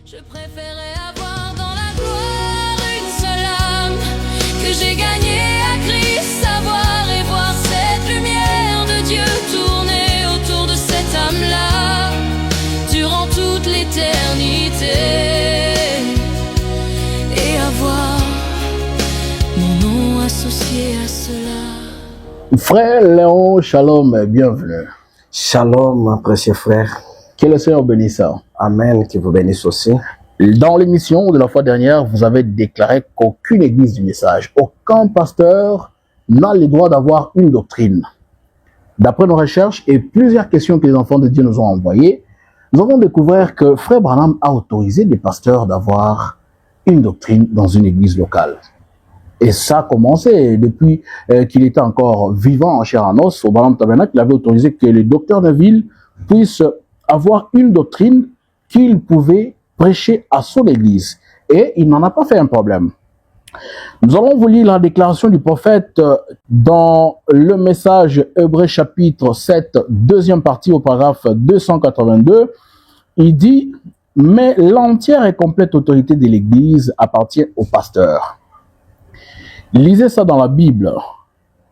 Je préférais avoir dans la gloire une seule âme que j'ai gagnée à Christ, savoir et voir cette lumière de Dieu tourner autour de cette âme-là durant toute l'éternité et avoir mon nom associé à cela. Frère Léon, shalom, bienvenue. Shalom, précieux frère. Que le Seigneur bénisse. Amen, qui vous bénisse aussi. Dans l'émission de la fois dernière, vous avez déclaré qu'aucune église du message, aucun pasteur n'a le droit d'avoir une doctrine. D'après nos recherches et plusieurs questions que les enfants de Dieu nous ont envoyées, nous avons découvert que Frère Branham a autorisé des pasteurs d'avoir une doctrine dans une église locale. Et ça a commencé depuis qu'il était encore vivant en chair en os. Au Branham Tabernacle, il avait autorisé que les docteurs de ville puissent avoir une doctrine qu'il pouvait prêcher à son église. Et il n'en a pas fait un problème. Nous allons vous lire la déclaration du prophète dans le message Hébreux chapitre 7, deuxième partie au paragraphe 282. Il dit « Mais l'entière et complète autorité de l'église appartient au pasteur. » Lisez ça dans la Bible.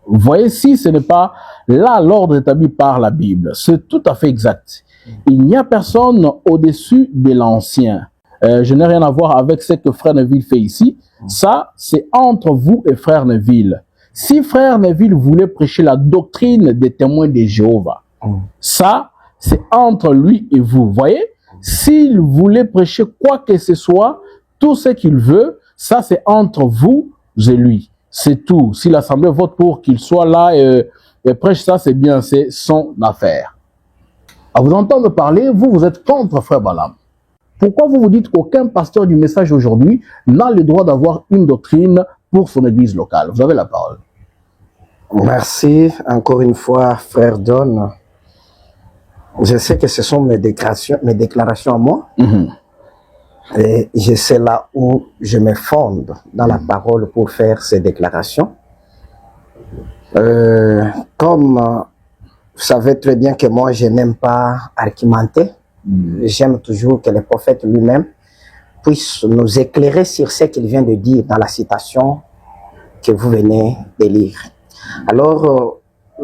Vous voyez, si ce n'est pas là l'ordre établi par la Bible, c'est tout à fait exact. Il n'y a personne au-dessus de l'ancien. Je n'ai rien à voir avec ce que Frère Neville fait ici. Ça, c'est entre vous et Frère Neville. Si Frère Neville voulait prêcher la doctrine des témoins de Jéhovah, ça, c'est entre lui et vous. Vous voyez? S'il voulait prêcher quoi que ce soit, tout ce qu'il veut, ça, c'est entre vous et lui. C'est tout. Si l'Assemblée vote pour qu'il soit là et prêche ça, c'est bien, c'est son affaire. À vous entendre parler, vous êtes contre Frère Branham. Pourquoi vous dites qu'aucun pasteur du message aujourd'hui n'a le droit d'avoir une doctrine pour son église locale? Vous avez la parole. Merci encore une fois, frère John. Je sais que ce sont mes déclarations à moi. Et je sais là où je me fonde dans la parole pour faire ces déclarations. Comme vous savez très bien que moi, je n'aime pas argumenter. J'aime toujours que le prophète lui-même puisse nous éclairer sur ce qu'il vient de dire dans la citation que vous venez de lire. Alors,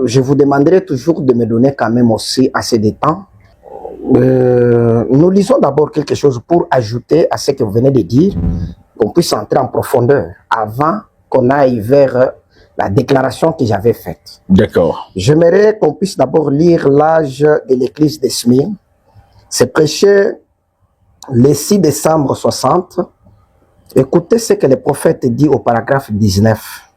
je vous demanderai toujours de me donner quand même aussi assez de temps. Nous lisons d'abord quelque chose pour ajouter à ce que vous venez de dire, qu'on puisse entrer en profondeur avant qu'on aille vers la déclaration que j'avais faite. D'accord. J'aimerais qu'on puisse d'abord lire l'âge de l'église de Smyrne. C'est prêché le 6 décembre 60. Écoutez ce que le prophète dit au paragraphe 19.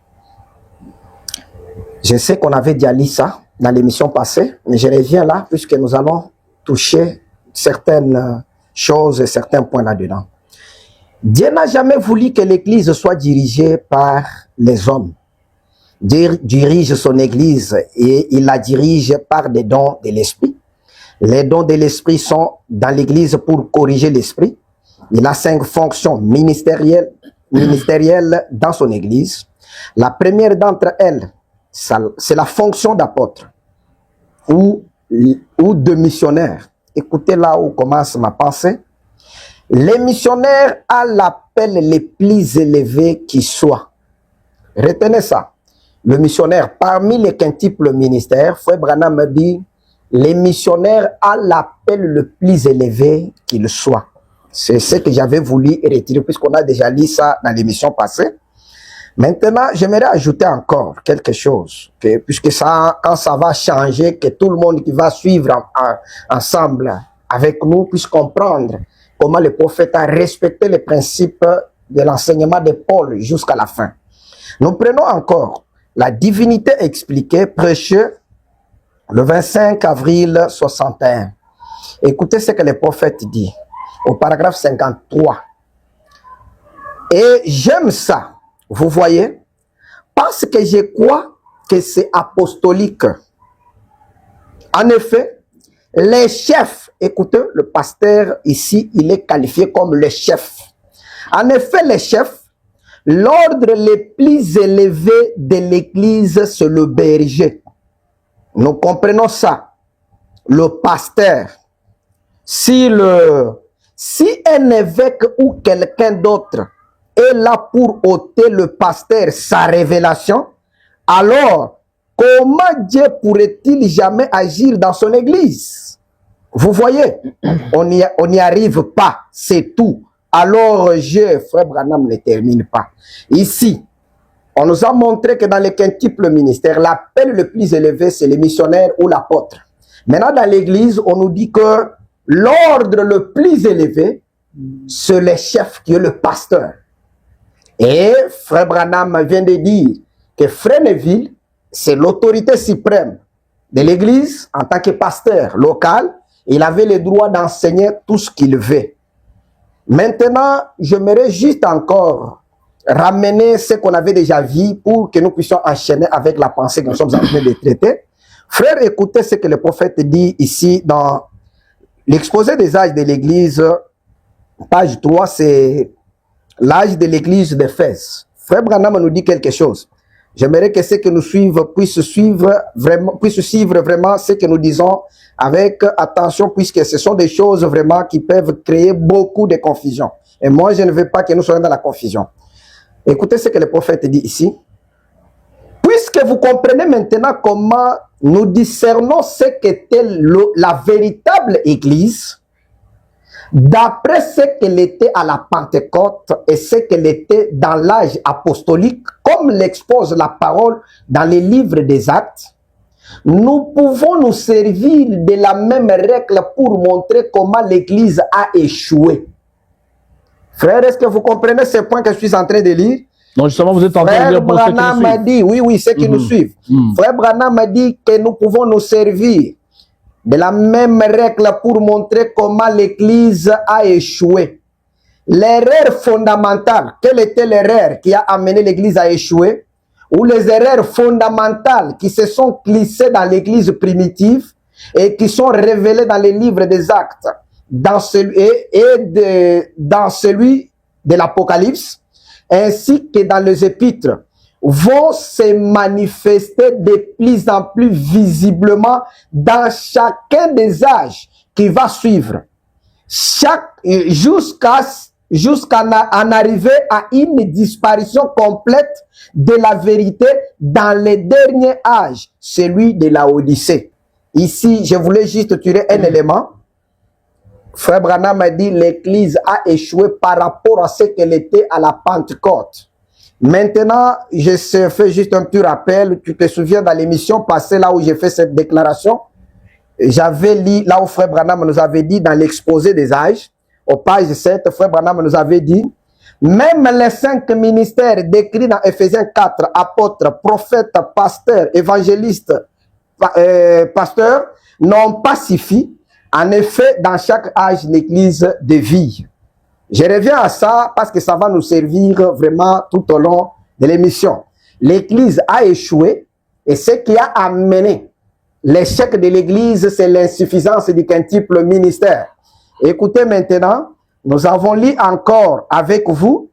Je sais qu'on avait déjà lu ça dans l'émission passée, mais je reviens là puisque nous allons toucher certaines choses et certains points là-dedans. Dieu n'a jamais voulu que l'église soit dirigée par les hommes. Dieu dirige son église et il la dirige par des dons de l'esprit. Les dons de l'esprit sont dans l'église pour corriger l'esprit. Il a 5 fonctions ministérielles dans son église. La première d'entre elles, c'est la fonction d'apôtre ou de missionnaire. Écoutez là où commence ma pensée. Les missionnaires à l'appel les plus élevés qui soient. Retenez ça. Le missionnaire, parmi les quintuples ministères, Frère Branham me dit, les missionnaires à l'appel le plus élevé qu'il soit. C'est ce que j'avais voulu retirer, puisqu'on a déjà lu ça dans l'émission passée. Maintenant, j'aimerais ajouter encore quelque chose, puisque ça, quand ça va changer, que tout le monde qui va suivre ensemble avec nous puisse comprendre comment le prophète a respecté les principes de l'enseignement de Paul jusqu'à la fin. Nous prenons encore la divinité expliquée, prêchée le 25 avril 61. Écoutez ce que le prophète dit au paragraphe 53. Et j'aime ça, vous voyez, parce que je crois que c'est apostolique. En effet, les chefs, écoutez, le pasteur ici, il est qualifié comme le chef. En effet, les chefs, l'ordre le plus élevé de l'église, c'est le berger. Nous comprenons ça. Le pasteur, si si un évêque ou quelqu'un d'autre est là pour ôter le pasteur sa révélation, alors comment Dieu pourrait-il jamais agir dans son église? Vous voyez, on n'y arrive pas, c'est tout. Alors, frère Branham ne termine pas. Ici, on nous a montré que dans les quintuples ministères, l'appel le plus élevé, c'est le missionnaire ou l'apôtre. Maintenant, dans l'église, on nous dit que l'ordre le plus élevé, c'est le chef qui est le pasteur. Et frère Branham vient de dire que frère Neville, c'est l'autorité suprême de l'église en tant que pasteur local. Il avait le droit d'enseigner tout ce qu'il veut. Maintenant, j'aimerais juste encore ramener ce qu'on avait déjà vu pour que nous puissions enchaîner avec la pensée que nous sommes en train de traiter. Frère, écoutez ce que le prophète dit ici dans l'exposé des âges de l'église, page 3, c'est l'âge de l'église d'Éphèse. Frère Branham nous dit quelque chose. J'aimerais que ceux qui nous suivent puissent suivre vraiment ce que nous disons avec attention, puisque ce sont des choses vraiment qui peuvent créer beaucoup de confusion. Et moi, je ne veux pas que nous soyons dans la confusion. Écoutez ce que le prophète dit ici. Puisque vous comprenez maintenant comment nous discernons ce qu'était la véritable Église, d'après ce qu'elle était à la Pentecôte et ce qu'elle était dans l'âge apostolique, comme l'expose la parole dans les livres des Actes, nous pouvons nous servir de la même règle pour montrer comment l'Église a échoué. Frère, est-ce que vous comprenez ce point que je suis en train de lire? Non, justement, vous êtes en train de lire pour ceux qui nous Branham m'a suivent. dit, oui, ceux qui nous suivent. Frère Branham m'a dit que nous pouvons nous servir de la même règle pour montrer comment l'Église a échoué. L'erreur fondamentale, quelle était l'erreur qui a amené l'Église à échouer? Ou les erreurs fondamentales qui se sont glissées dans l'Église primitive et qui sont révélées dans les livres des Actes, dans celui de l'Apocalypse, ainsi que dans les Épîtres, vont se manifester de plus en plus visiblement dans chacun des âges qui va suivre, jusqu'à en arriver à une disparition complète de la vérité dans le dernier âge, celui de la Odyssée. Ici, je voulais juste tirer un élément. Frère Branham a dit l'Église a échoué par rapport à ce qu'elle était à la Pentecôte. Maintenant, je fais juste un petit rappel. Tu te souviens dans l'émission passée, là où j'ai fait cette déclaration, j'avais lu là où Frère Branham nous avait dit dans l'exposé des âges, au page 7, Frère Branham nous avait dit, même les 5 ministères décrits dans Ephésiens 4, apôtres, prophètes, pasteurs, évangélistes, pasteurs, n'ont pas suffi. En effet, dans chaque âge, l'Église de vie. Je reviens à ça parce que ça va nous servir vraiment tout au long de l'émission. L'Église a échoué et ce qui a amené l'échec de l'Église, c'est l'insuffisance du quintuple ministère. Écoutez maintenant, nous avons lu encore avec vous,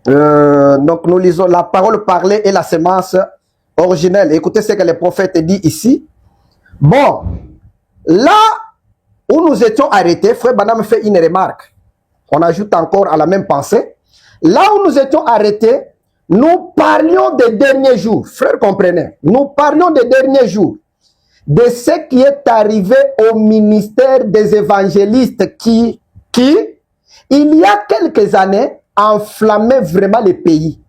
donc nous lisons la parole parlée et la sémence originelle. Écoutez ce que le prophète dit ici. Bon, là où nous étions arrêtés, Frère Branham fait une remarque. On ajoute encore à la même pensée. Là où nous étions arrêtés, nous parlions des derniers jours. Frère, comprenez. Nous parlions des derniers jours. De ce qui est arrivé au ministère des évangélistes qui, il y a quelques années, enflammait vraiment le pays.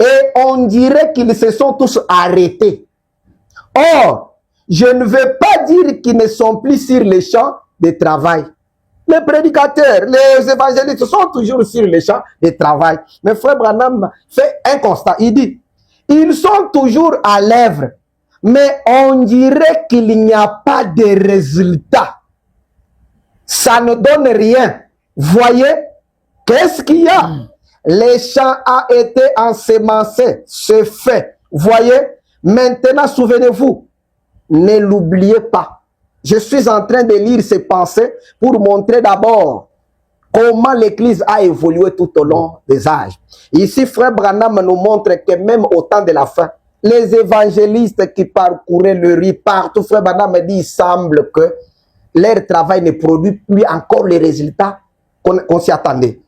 Et on dirait qu'ils se sont tous arrêtés. Or, je ne veux pas dire qu'ils ne sont plus sur les champs de travail. Les prédicateurs, les évangélistes sont toujours sur les champs de travail. Mais Frère Branham fait un constat. Il dit, ils sont toujours à l'œuvre, mais on dirait qu'il n'y a pas de résultat. Ça ne donne rien. Voyez, qu'est-ce qu'il y a? Les champs a été ensemencés, c'est fait. Voyez, maintenant souvenez-vous, ne l'oubliez pas. Je suis en train de lire ces pensées pour montrer d'abord comment l'Église a évolué tout au long des âges. Ici, Frère Branham nous montre que même au temps de la fin, les évangélistes qui parcouraient le riz partout, Frère Branham dit, il semble que leur travail ne produit plus encore les résultats qu'on s'y attendait.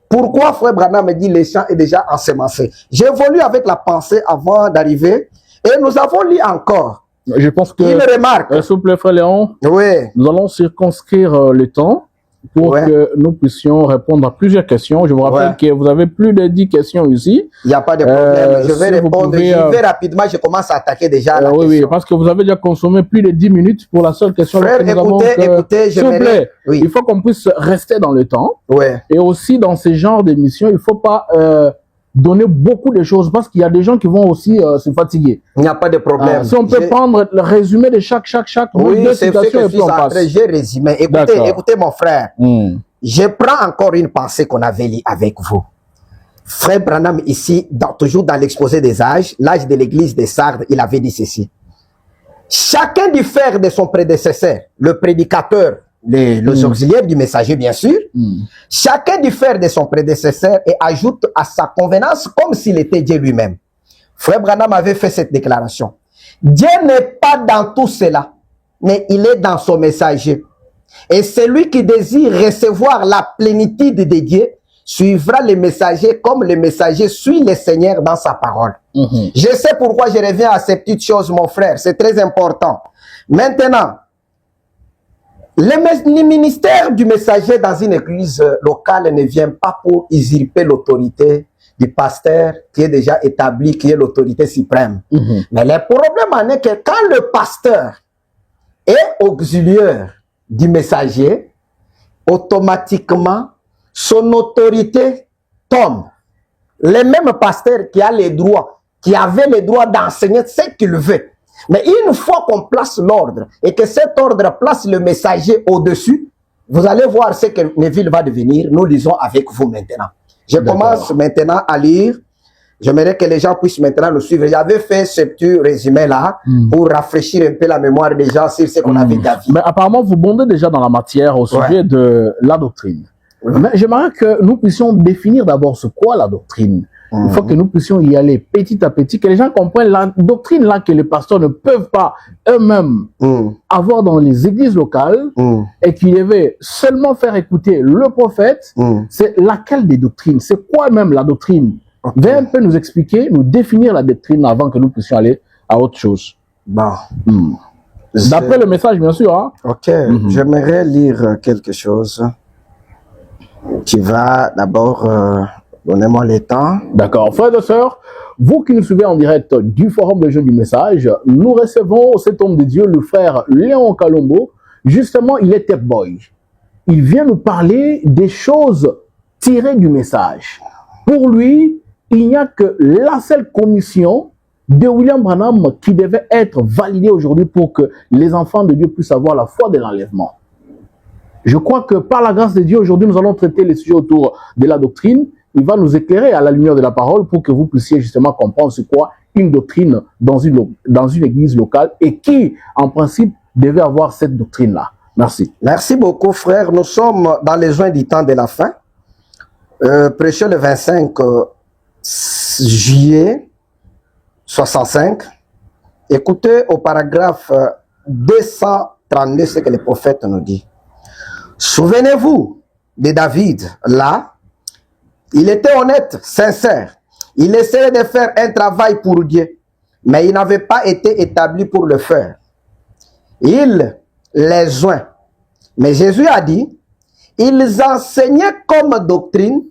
Pourquoi Frère Branham me dit les champs est déjà ensemencé? J'évolue avec la pensée avant d'arriver et nous avons lu encore Je pense que, une remarque. s'il vous plaît, frère Léon, Oui, nous allons circonscrire le temps pour Ouais. que nous puissions répondre à plusieurs questions. Je vous rappelle Ouais. que vous avez plus de 10 questions ici. il n'y a pas de problème. Je vais si vous répondre. pouvez, J'y vais rapidement. Je commence à attaquer déjà la oui, oui, question. parce que vous avez déjà consommé plus de 10 minutes pour la seule question. Frère, que nous avons écoutez, s'il vous plaît, Oui. il faut qu'on puisse rester dans le temps. Ouais. Et aussi, dans ces genres d'émissions, il ne faut pas donner beaucoup de choses parce qu'il y a des gens qui vont aussi se fatiguer. Il n'y a pas de problème. Si on peut prendre le résumé de chaque Oui, deux c'est ce que citations je et puis suis on en passe. train. J'ai résumé. Écoutez, D'accord. écoutez mon frère. Je prends encore une pensée qu'on avait lue avec vous. Frère Branham, ici, toujours dans l'exposé des âges, l'âge de l'église des Sardes, il avait dit ceci. Chacun diffère de son prédécesseur, le prédicateur, les auxiliaires du messager, bien sûr. Chacun diffère de son prédécesseur et ajoute à sa convenance comme s'il était Dieu lui-même. Frère Branham avait fait cette déclaration. Dieu n'est pas dans tout cela, mais il est dans son messager. Et celui qui désire recevoir la plénitude de Dieu suivra le messager comme le messager suit le Seigneur dans sa parole. Je sais pourquoi je reviens à ces petites choses, mon frère. C'est très important. Maintenant, le ministère du messager dans une église locale ne vient pas pour usurper l'autorité du pasteur qui est déjà établi, qui est l'autorité suprême. Mais le problème en est que quand le pasteur est auxiliaire du messager, automatiquement, son autorité tombe. Le même pasteur qui a les droits, qui avait le droit d'enseigner ce qu'il veut. Mais une fois qu'on place l'ordre et que cet ordre place le messager au-dessus, vous allez voir ce que Neville va devenir. Nous lisons avec vous maintenant. Je commence maintenant à lire. J'aimerais que les gens puissent maintenant nous suivre. J'avais fait ce petit résumé-là pour rafraîchir un peu la mémoire des gens sur ce qu'on avait dit. Mais apparemment, vous bondez déjà dans la matière au sujet de la doctrine. Mais j'aimerais que nous puissions définir d'abord ce qu'est la doctrine. Il faut que nous puissions y aller petit à petit, que les gens comprennent la doctrine là que les pasteurs ne peuvent pas eux-mêmes avoir dans les églises locales et qu'ils devaient seulement faire écouter le prophète. C'est laquelle des doctrines? C'est quoi même la doctrine? Viens un peu nous expliquer, nous définir la doctrine avant que nous puissions aller à autre chose. Bon. D'après le message, bien sûr. Hein? Ok, j'aimerais lire quelque chose. Tu vas d'abord... Donnez-moi le temps. D'accord. Frères et sœurs, vous qui nous suivez en direct du Forum de Jeunes du Message, nous recevons cet homme de Dieu, le frère Léon Kalombo. Justement, il est tech boy. Il vient nous parler des choses tirées du message. Pour lui, il n'y a que la seule commission de William Branham qui devait être validée aujourd'hui pour que les enfants de Dieu puissent avoir la foi de l'enlèvement. Je crois que par la grâce de Dieu, aujourd'hui, nous allons traiter les sujets autour de la doctrine. Il va nous éclairer à la lumière de la parole pour que vous puissiez justement comprendre c'est quoi une doctrine dans une église locale et qui, en principe, devait avoir cette doctrine-là. Merci. Merci beaucoup, frère. Nous sommes dans les joints du temps de la fin. Prêché le 25 juillet 65. Écoutez au paragraphe 232 ce que le prophète nous dit. Souvenez-vous de David, là. Il était honnête, sincère. Il essayait de faire un travail pour Dieu, mais il n'avait pas été établi pour le faire. Il les joint. Mais Jésus a dit, ils enseignaient comme doctrine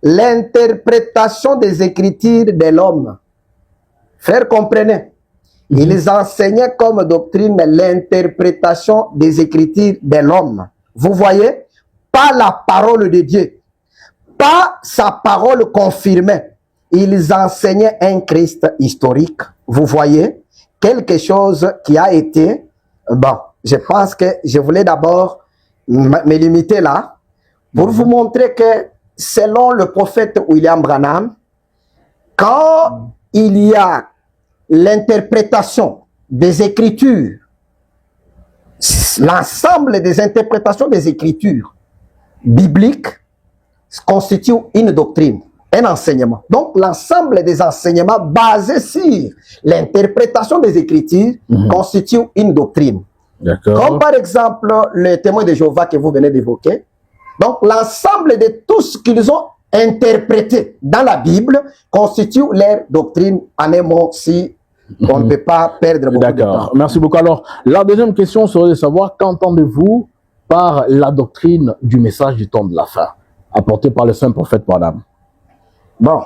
l'interprétation des Écritures de l'homme. Frères, comprenez. Ils enseignaient comme doctrine l'interprétation des Écritures de l'homme. Vous voyez, pas la parole de Dieu. Pas sa parole confirmée. Ils enseignaient un Christ historique. Vous voyez, quelque chose qui a été... Bon, je pense que je voulais d'abord me limiter là pour vous montrer que selon le prophète William Branham, quand il y a l'interprétation des Écritures, l'ensemble des interprétations des Écritures bibliques, constitue une doctrine, un enseignement. Donc, l'ensemble des enseignements basés sur l'interprétation des Écritures constitue une doctrine. Comme par exemple le témoin de Jéhovah que vous venez d'évoquer, Donc, l'ensemble de tout ce qu'ils ont interprété dans la Bible constitue leur doctrine. En un mot, si on ne peut pas perdre beaucoup de temps. D'accord, merci beaucoup. Alors, la deuxième question serait de savoir qu'entendez-vous par la doctrine du message du temps de la fin, apportée par le saint prophète Branham? Bon,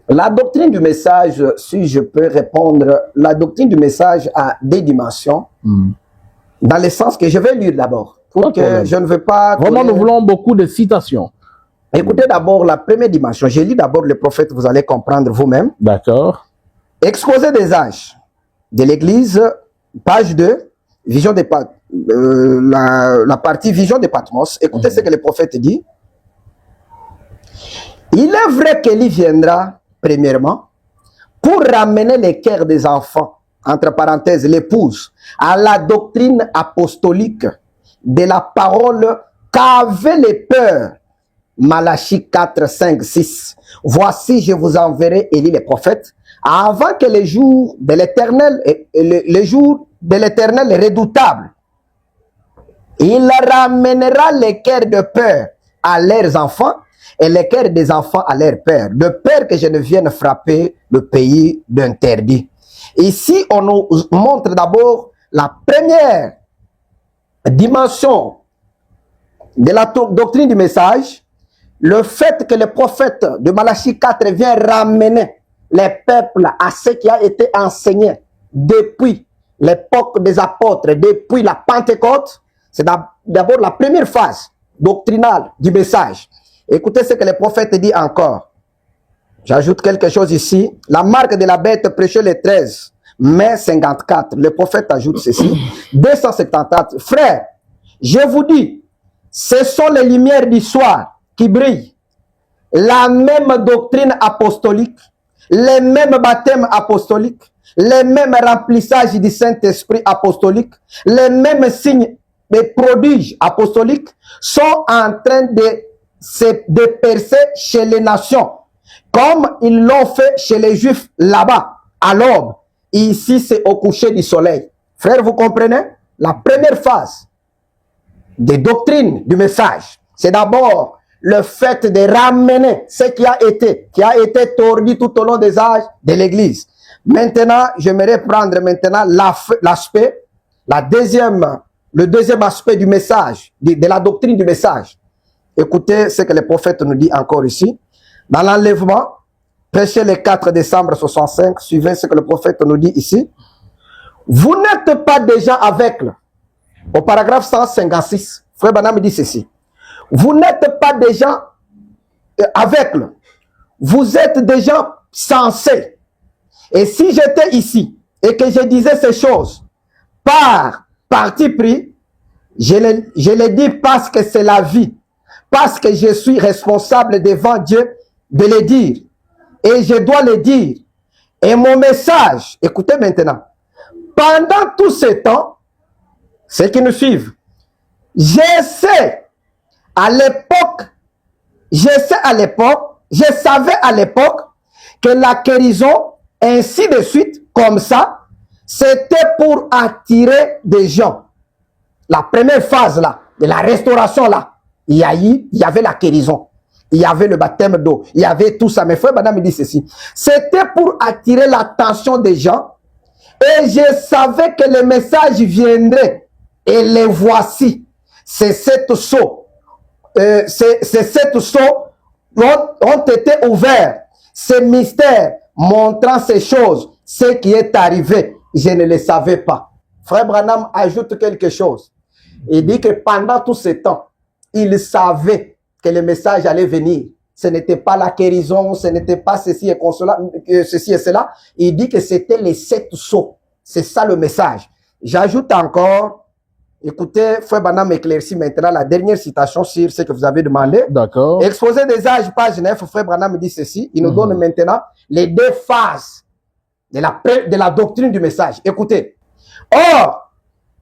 la doctrine du message, si je peux répondre, la doctrine du message a des dimensions, dans le sens que je vais lire d'abord, pour que je ne veux pas... Vraiment, nous voulons beaucoup de citations. Écoutez d'abord la première dimension. Je lis d'abord le prophète, vous allez comprendre vous-même. D'accord. Exposé des âges de l'Église, page 2, vision de la partie vision de Patmos. Écoutez ce que le prophète dit. Il est vrai qu'Élie viendra, premièrement, pour ramener les cœurs des enfants, entre parenthèses, l'épouse, à la doctrine apostolique de la parole qu'avaient les peurs. Malachie 4, 5, 6. Voici, je vous enverrai, Élie le prophète, avant que les jours de l'Éternel, les jours de l'Éternel redoutable. Il ramènera les cœurs de peur à leurs enfants et les cœurs des enfants à leurs pères, de peur que je ne vienne frapper le pays d'interdit. Ici, on nous montre d'abord la première dimension de la doctrine du message, le fait que le prophète de Malachie 4 vient ramener les peuples à ce qui a été enseigné depuis l'époque des apôtres, depuis la Pentecôte. C'est d'abord la première phase doctrinale du message. Écoutez ce que le prophète dit encore. J'ajoute quelque chose ici. La marque de la bête prêchée le 13 mai 54. Le prophète ajoute ceci. 274. Frères, je vous dis, ce sont les lumières du soir qui brillent. La même doctrine apostolique, les mêmes baptêmes apostoliques, les mêmes remplissages du Saint-Esprit apostolique, les mêmes signes de prodiges apostoliques sont en train de percer chez les nations, comme ils l'ont fait chez les Juifs là-bas, à l'aube. Ici, c'est au coucher du soleil. Frères, vous comprenez? La première phase des doctrines du message, c'est d'abord le fait de ramener ce qui a été tordu tout au long des âges de l'Église. Maintenant, j'aimerais prendre maintenant l'aspect, le deuxième aspect du message, de la doctrine du message. Écoutez ce que le prophète nous dit encore ici. Dans l'enlèvement, prêché le 4 décembre 65, suivez ce que le prophète nous dit ici. Vous n'êtes pas déjà aveugles. Au paragraphe 156, Frère Branham dit ceci. Vous n'êtes pas déjà aveugles. Vous êtes déjà sensés. Et si j'étais ici et que je disais ces choses par parti pris, je le dis parce que c'est la vie. Parce que je suis responsable devant Dieu de le dire. Et je dois le dire. Et mon message, écoutez maintenant, pendant tout ce temps, ceux qui nous suivent, je savais à l'époque que la guérison, ainsi de suite, comme ça, c'était pour attirer des gens. La première phase là, de la restauration là, il y avait la guérison, il y avait le baptême d'eau, il y avait tout ça. Mais frère Madame me dit ceci, c'était pour attirer l'attention des gens et je savais que le message viendrait et les voici. C'est sept sceaux. Ces sept sceaux ont été ouverts. Ces mystères montrant ces choses, ce qui est arrivé, je ne le savais pas. Frère Branham ajoute quelque chose. Il dit que pendant tout ce temps, il savait que le message allait venir. Ce n'était pas la guérison, ce n'était pas ceci et cela. Il dit que c'était les sept sceaux. C'est ça le message. J'ajoute encore, écoutez, Frère Branham éclaircit maintenant la dernière citation sur ce que vous avez demandé. D'accord. Exposé des âges, page 9, Frère Branham dit ceci. Il nous donne maintenant les deux phases de la doctrine du message. Écoutez. Or,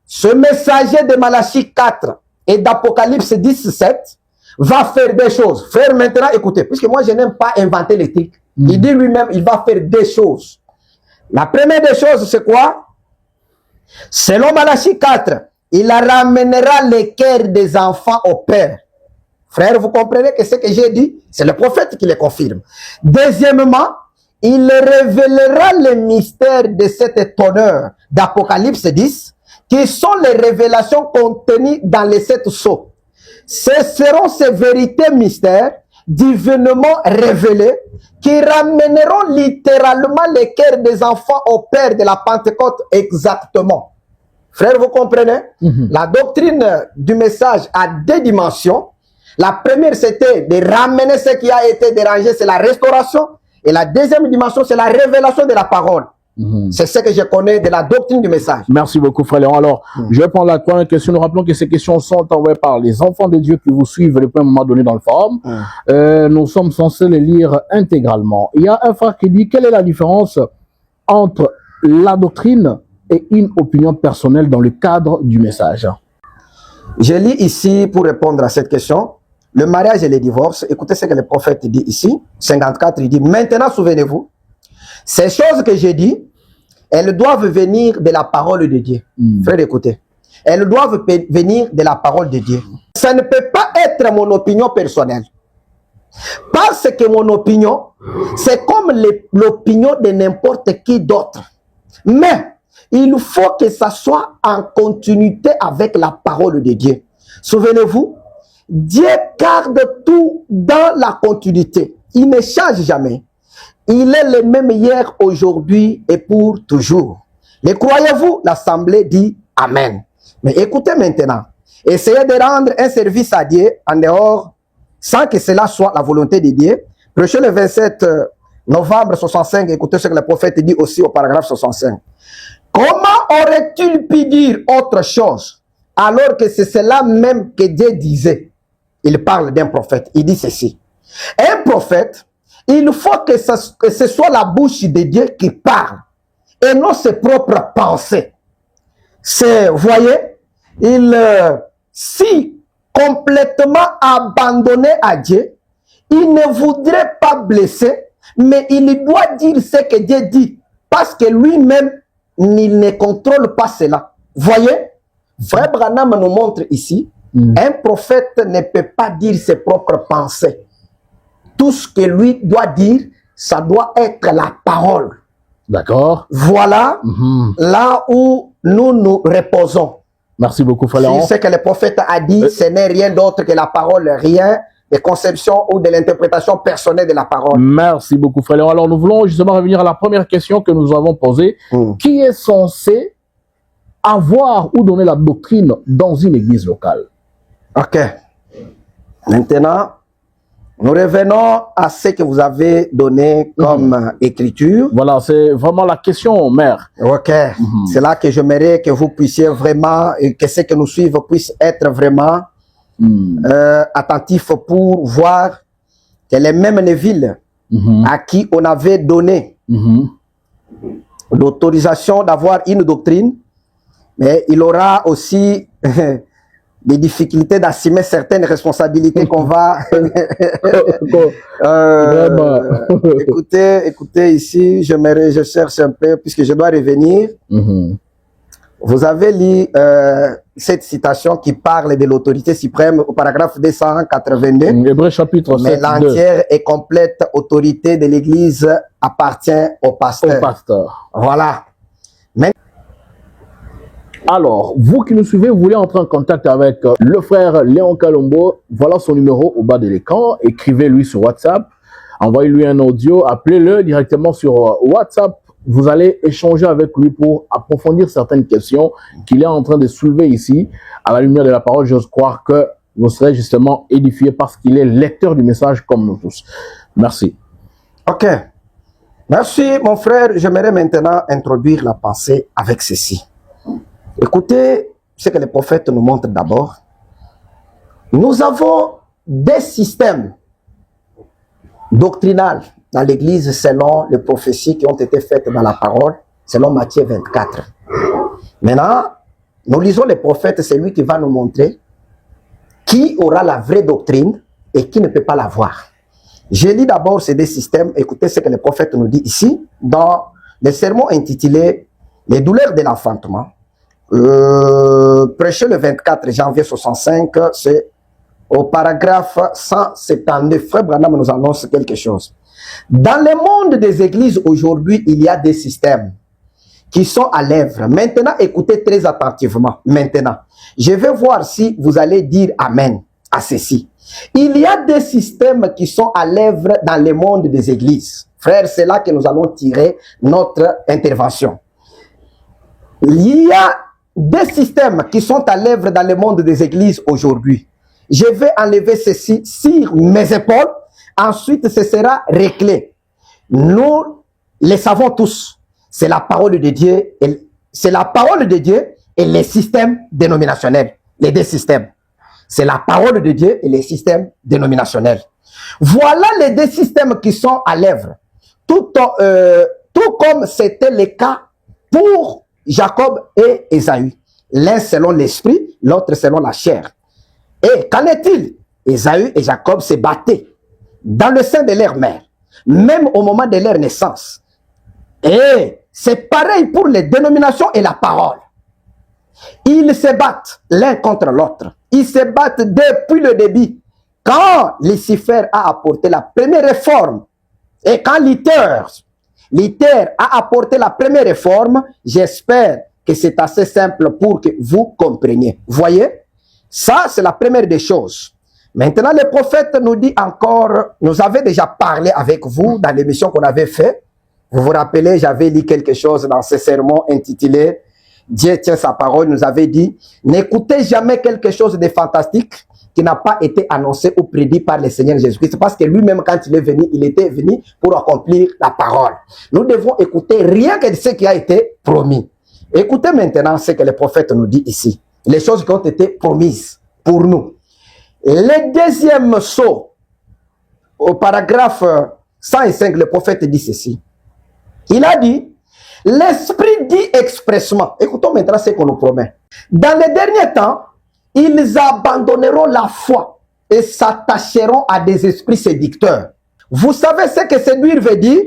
ce messager de Malachie 4 et d'Apocalypse 17 va faire des choses. Frère, maintenant, écoutez, puisque moi, je n'aime pas inventer les trucs. Il dit lui-même, il va faire des choses. La première des choses, c'est quoi? Selon Malachie 4, il ramènera les cœurs des enfants au père. Frère, vous comprenez que ce que j'ai dit, c'est le prophète qui le confirme. Deuxièmement, il révélera les mystères de cet étonneur d'Apocalypse 10, qui sont les révélations contenues dans les 7 sceaux. Ce seront ces vérités mystères divinement révélées qui ramèneront littéralement les cœurs des enfants au Père de la Pentecôte exactement. Frère, vous comprenez? La doctrine du message a 2 dimensions. La première, c'était de ramener ce qui a été dérangé, c'est la restauration. Et la deuxième dimension, c'est la révélation de la parole. C'est ce que je connais de la doctrine du message. Merci beaucoup, frère Léon. Alors, je vais prendre la première question. Nous rappelons que ces questions sont envoyées par les enfants de Dieu qui vous suivent depuis un moment donné dans le forum. Nous sommes censés les lire intégralement. Il y a un frère qui dit, quelle est la différence entre la doctrine et une opinion personnelle dans le cadre du message? Je lis ici pour répondre à cette question. Le mariage et le divorce, écoutez ce que le prophète dit ici, 54, il dit, maintenant souvenez-vous, ces choses que j'ai dit, elles doivent venir de la parole de Dieu. Frère, écoutez, elles doivent venir de la parole de Dieu. Ça ne peut pas être mon opinion personnelle. Parce que mon opinion, c'est comme l'opinion de n'importe qui d'autre. Mais, il faut que ça soit en continuité avec la parole de Dieu. Souvenez-vous, Dieu garde tout dans la continuité. Il ne change jamais. Il est le même hier, aujourd'hui et pour toujours. Le croyez-vous? L'Assemblée dit Amen. Mais écoutez maintenant. Essayez de rendre un service à Dieu en dehors, sans que cela soit la volonté de Dieu. Prêchez le 27 novembre 65. Écoutez ce que le prophète dit aussi au paragraphe 65. Comment aurait-il pu dire autre chose alors que c'est cela même que Dieu disait? Il parle d'un prophète. Il dit ceci. Un prophète, il faut que ce soit la bouche de Dieu qui parle et non ses propres pensées. C'est, voyez, il si complètement abandonné à Dieu, il ne voudrait pas blesser, mais il doit dire ce que Dieu dit parce que lui-même, il ne contrôle pas cela. Voyez, Frère Branham nous montre ici, un prophète ne peut pas dire ses propres pensées. Tout ce que lui doit dire, ça doit être la parole. D'accord. Voilà là où nous nous reposons. Merci beaucoup, frère Léon. Si ce que le prophète a dit, ce n'est rien d'autre que la parole, rien de conception ou de l'interprétation personnelle de la parole. Merci beaucoup, frère Léon. Alors, nous voulons justement revenir à la première question que nous avons posée. Qui est censé avoir ou donner la doctrine dans une église locale? Ok. Maintenant, nous revenons à ce que vous avez donné comme écriture. Voilà, c'est vraiment la question, mère. Ok. C'est là que j'aimerais que vous puissiez vraiment, et que ceux que nous suivent puissent être vraiment attentifs pour voir que les mêmes Neville à qui on avait donné l'autorisation d'avoir une doctrine, mais il aura aussi des difficultés d'assumer certaines responsabilités qu'on va écoutez ici, je cherche un peu puisque je dois revenir. Vous avez lu cette citation qui parle de l'autorité suprême au paragraphe 282. Hébreux chapitre 7. Mais l'entière et complète autorité de l'Église appartient au pasteur. Au pasteur. Voilà. Mais alors, vous qui nous suivez, vous voulez entrer en contact avec le frère Léon Kalombo, voilà son numéro au bas de l'écran. Écrivez-lui sur WhatsApp, envoyez-lui un audio, appelez-le directement sur WhatsApp. Vous allez échanger avec lui pour approfondir certaines questions qu'il est en train de soulever ici. À la lumière de la parole, j'ose croire que vous serez justement édifié parce qu'il est lecteur du message comme nous tous. Merci. Ok. Merci, mon frère. J'aimerais maintenant introduire la pensée avec ceci. Écoutez ce que le prophète nous montre d'abord. Nous avons des systèmes doctrinaux dans l'Église selon les prophéties qui ont été faites dans la parole, selon Matthieu 24. Maintenant, nous lisons les prophètes, c'est lui qui va nous montrer qui aura la vraie doctrine et qui ne peut pas l'avoir. Je lis d'abord ces deux systèmes. Écoutez ce que le prophète nous dit ici, dans le sermon intitulé « Les douleurs de l'enfantement ». Prêché le 24 janvier 65, c'est au paragraphe 179, Frère Branham nous annonce quelque chose. Dans le monde des églises aujourd'hui, il y a des systèmes qui sont à l'œuvre. Maintenant, écoutez très attentivement. Maintenant, je vais voir si vous allez dire Amen à ceci. Il y a des systèmes qui sont à l'œuvre dans le monde des églises. Frères, c'est là que nous allons tirer notre intervention. Il y a des systèmes qui sont à l'œuvre dans le monde des églises aujourd'hui. Je vais enlever ceci sur mes épaules. Ensuite, ce sera réglé. Nous les savons tous. C'est la parole de Dieu. C'est la parole de Dieu et les systèmes dénominationnels. Les deux systèmes. C'est la parole de Dieu et les systèmes dénominationnels. Voilà les deux systèmes qui sont à l'œuvre. Tout comme c'était le cas pour Jacob et Ésaü. L'un selon l'esprit, l'autre selon la chair. Et qu'en est-il? Ésaü et Jacob se battaient dans le sein de leur mère, même au moment de leur naissance. Et c'est pareil pour les dénominations et la parole. Ils se battent l'un contre l'autre. Ils se battent depuis le début. Quand Lucifer a apporté la première réforme, et quand Luther a apporté la première réforme, j'espère que c'est assez simple pour que vous compreniez. Voyez, ça c'est la première des choses. Maintenant, le prophète nous dit encore, nous avait déjà parlé avec vous dans l'émission qu'on avait fait. Vous vous rappelez, j'avais lu quelque chose dans ce sermon intitulé « Dieu tient sa parole », nous avait dit « N'écoutez jamais quelque chose de fantastique qui n'a pas été annoncé ou prédit par le Seigneur Jésus-Christ. » Parce que lui-même, quand il est venu, il était venu pour accomplir la parole. Nous devons écouter rien que ce qui a été promis. Écoutez maintenant ce que le prophète nous dit ici. Les choses qui ont été promises pour nous. Le deuxième saut, au paragraphe 105, le prophète dit ceci. Il a dit, l'Esprit dit expressement, écoutons maintenant ce qu'on nous promet. Dans les derniers temps, ils abandonneront la foi et s'attacheront à des esprits séducteurs. Vous savez ce que séduire veut dire?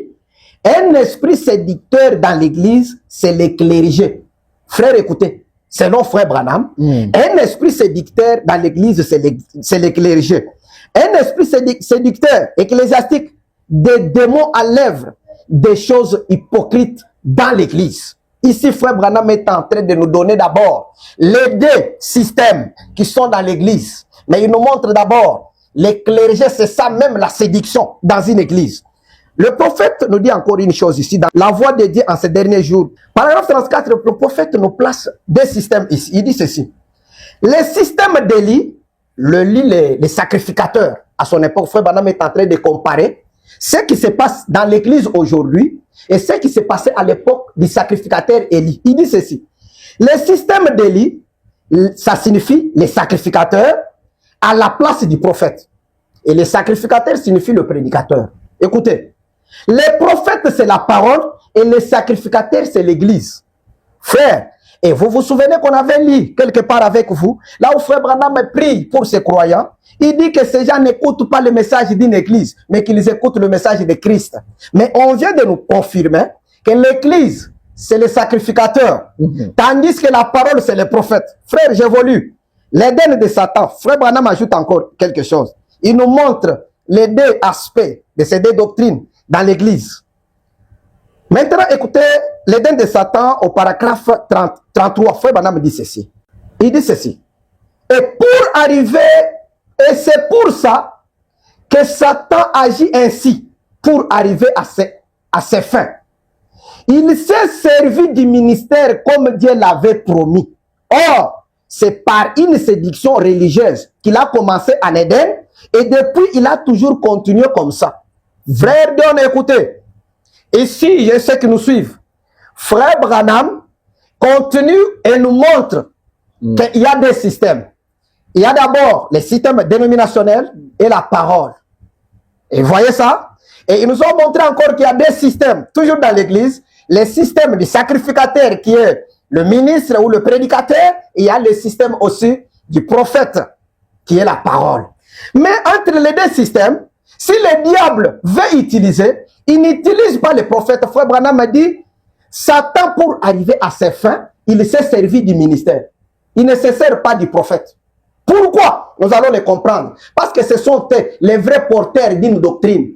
Un esprit séducteur dans l'église, c'est le clergé. Frère, écoutez, selon Frère Branham, un esprit séducteur dans l'église, c'est le clergé. Un esprit séducteur, ecclésiastique, des démons à l'œuvre, des choses hypocrites dans l'église. Ici, Frère Branham est en train de nous donner d'abord les deux systèmes qui sont dans l'église. Mais il nous montre d'abord, les clergés, c'est ça même la séduction dans une église. Le prophète nous dit encore une chose ici, dans la voix de Dieu en ces derniers jours. Paragraphe 34, le prophète nous place deux systèmes ici. Il dit ceci. Le système d'Élie, les sacrificateurs, à son époque, Frère Branham est en train de comparer ce qui se passe dans l'église aujourd'hui et ce qui s'est passé à l'époque du sacrificateur Élie. Il dit ceci. Le système d'Élie, ça signifie les sacrificateurs à la place du prophète. Et les sacrificateurs signifient le prédicateur. Écoutez, les prophètes c'est la parole et les sacrificateurs c'est l'église. Frère, et vous vous souvenez qu'on avait lu quelque part avec vous, là où Frère Branham prie pour ses croyants, il dit que ces gens n'écoutent pas le message d'une église, mais qu'ils écoutent le message de Christ. Mais on vient de nous confirmer que l'église, c'est le sacrificateur, tandis que la parole, c'est le prophète. Frère, j'évolue. L'Éden de Satan, Frère Branham ajoute encore quelque chose. Il nous montre les deux aspects de ces deux doctrines dans l'église. Maintenant, écoutez l'Éden de Satan au paragraphe 33. Frère Branham dit ceci. Il dit ceci. Et pour arriver, et c'est pour ça que Satan agit ainsi, pour arriver à ses fins. Il s'est servi du ministère comme Dieu l'avait promis. Or, c'est par une séduction religieuse qu'il a commencé en Éden et depuis, il a toujours continué comme ça. Frère, on a écouté. Ici, je sais que nous suivent. Frère Branham continue et nous montre qu'il y a des systèmes. Il y a d'abord les systèmes dénominationnels et la parole. Et voyez ça? Et ils nous ont montré encore qu'il y a des systèmes, toujours dans l'église, les systèmes du sacrificateur qui est le ministre ou le prédicateur, et il y a le système aussi du prophète qui est la parole. Mais entre les deux systèmes, si le diable veut utiliser, il n'utilise pas les prophètes. Frère Branham a dit, Satan pour arriver à ses fins, il s'est servi du ministère. Il ne se sert pas du prophète. Pourquoi? Nous allons les comprendre. Parce que ce sont les vrais porteurs d'une doctrine.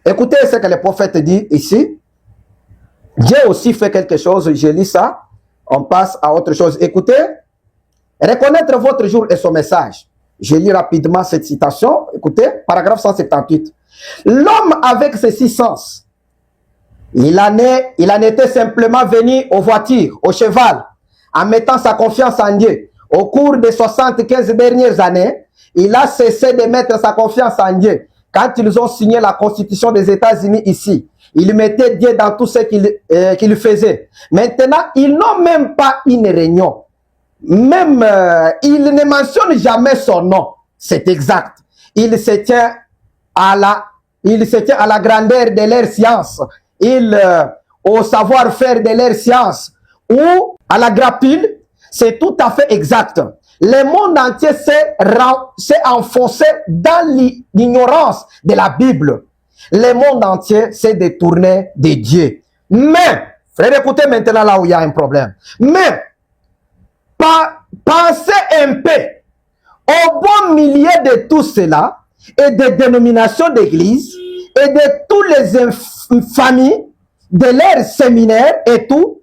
Écoutez ce que le prophète dit ici. Dieu aussi fait quelque chose, je lis ça. On passe à autre chose. Écoutez, reconnaître votre jour et son message. Je lis rapidement cette citation. Écoutez, paragraphe 178. L'homme avec ses 6 sens, il en était simplement venu aux voitures, au cheval, en mettant sa confiance en Dieu. Au cours des 75 dernières années, il a cessé de mettre sa confiance en Dieu. Quand ils ont signé la Constitution des États-Unis ici, il mettait Dieu dans tout ce qu'il faisait. Maintenant, ils n'ont même pas une réunion. Même, il ne mentionne jamais son nom. C'est exact. Il se tient à la grandeur de leur science. Au savoir-faire de leur science. Ou à la grapule. C'est tout à fait exact. Le monde entier s'est enfoncé dans l'ignorance de la Bible. Le monde entier s'est détourné de Dieu. Mais, frère, écoutez maintenant là où il y a un problème. Mais, pensez un peu au bon milieu de tout cela et des dénominations d'église et de tous les familles, de leurs séminaires et tout.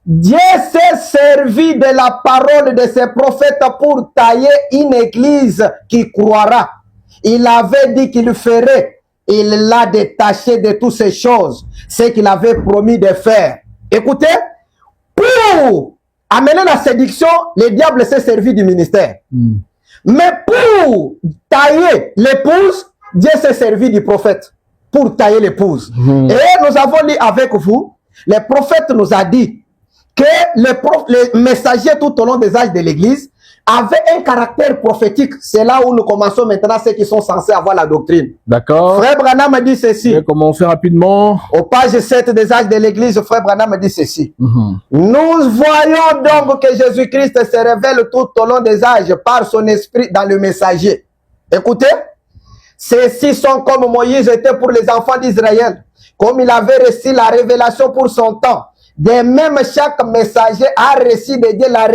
Dieu s'est servi de la parole de ses prophètes pour tailler une église qui croira. Il avait dit qu'il ferait. Il l'a détaché de toutes ces choses. Ce qu'il avait promis de faire. Écoutez, pour amener la séduction, le diable s'est servi du ministère. Mais pour tailler l'épouse, Dieu s'est servi du prophète. Pour tailler l'épouse. Et nous avons lu avec vous, le prophète nous a dit que les messagers tout au long des âges de l'église avaient un caractère prophétique. C'est là où nous commençons maintenant ceux qui sont censés avoir la doctrine. D'accord. Frère Branham me dit ceci. Je vais commencer rapidement. Au page 7 des âges de l'église, Frère Branham me dit ceci. Nous voyons donc que Jésus-Christ se révèle tout au long des âges par son esprit dans le messager. Écoutez, ceux-ci sont comme Moïse était pour les enfants d'Israël, comme il avait reçu la révélation pour son temps. De même, chaque messager a reçu de Dieu la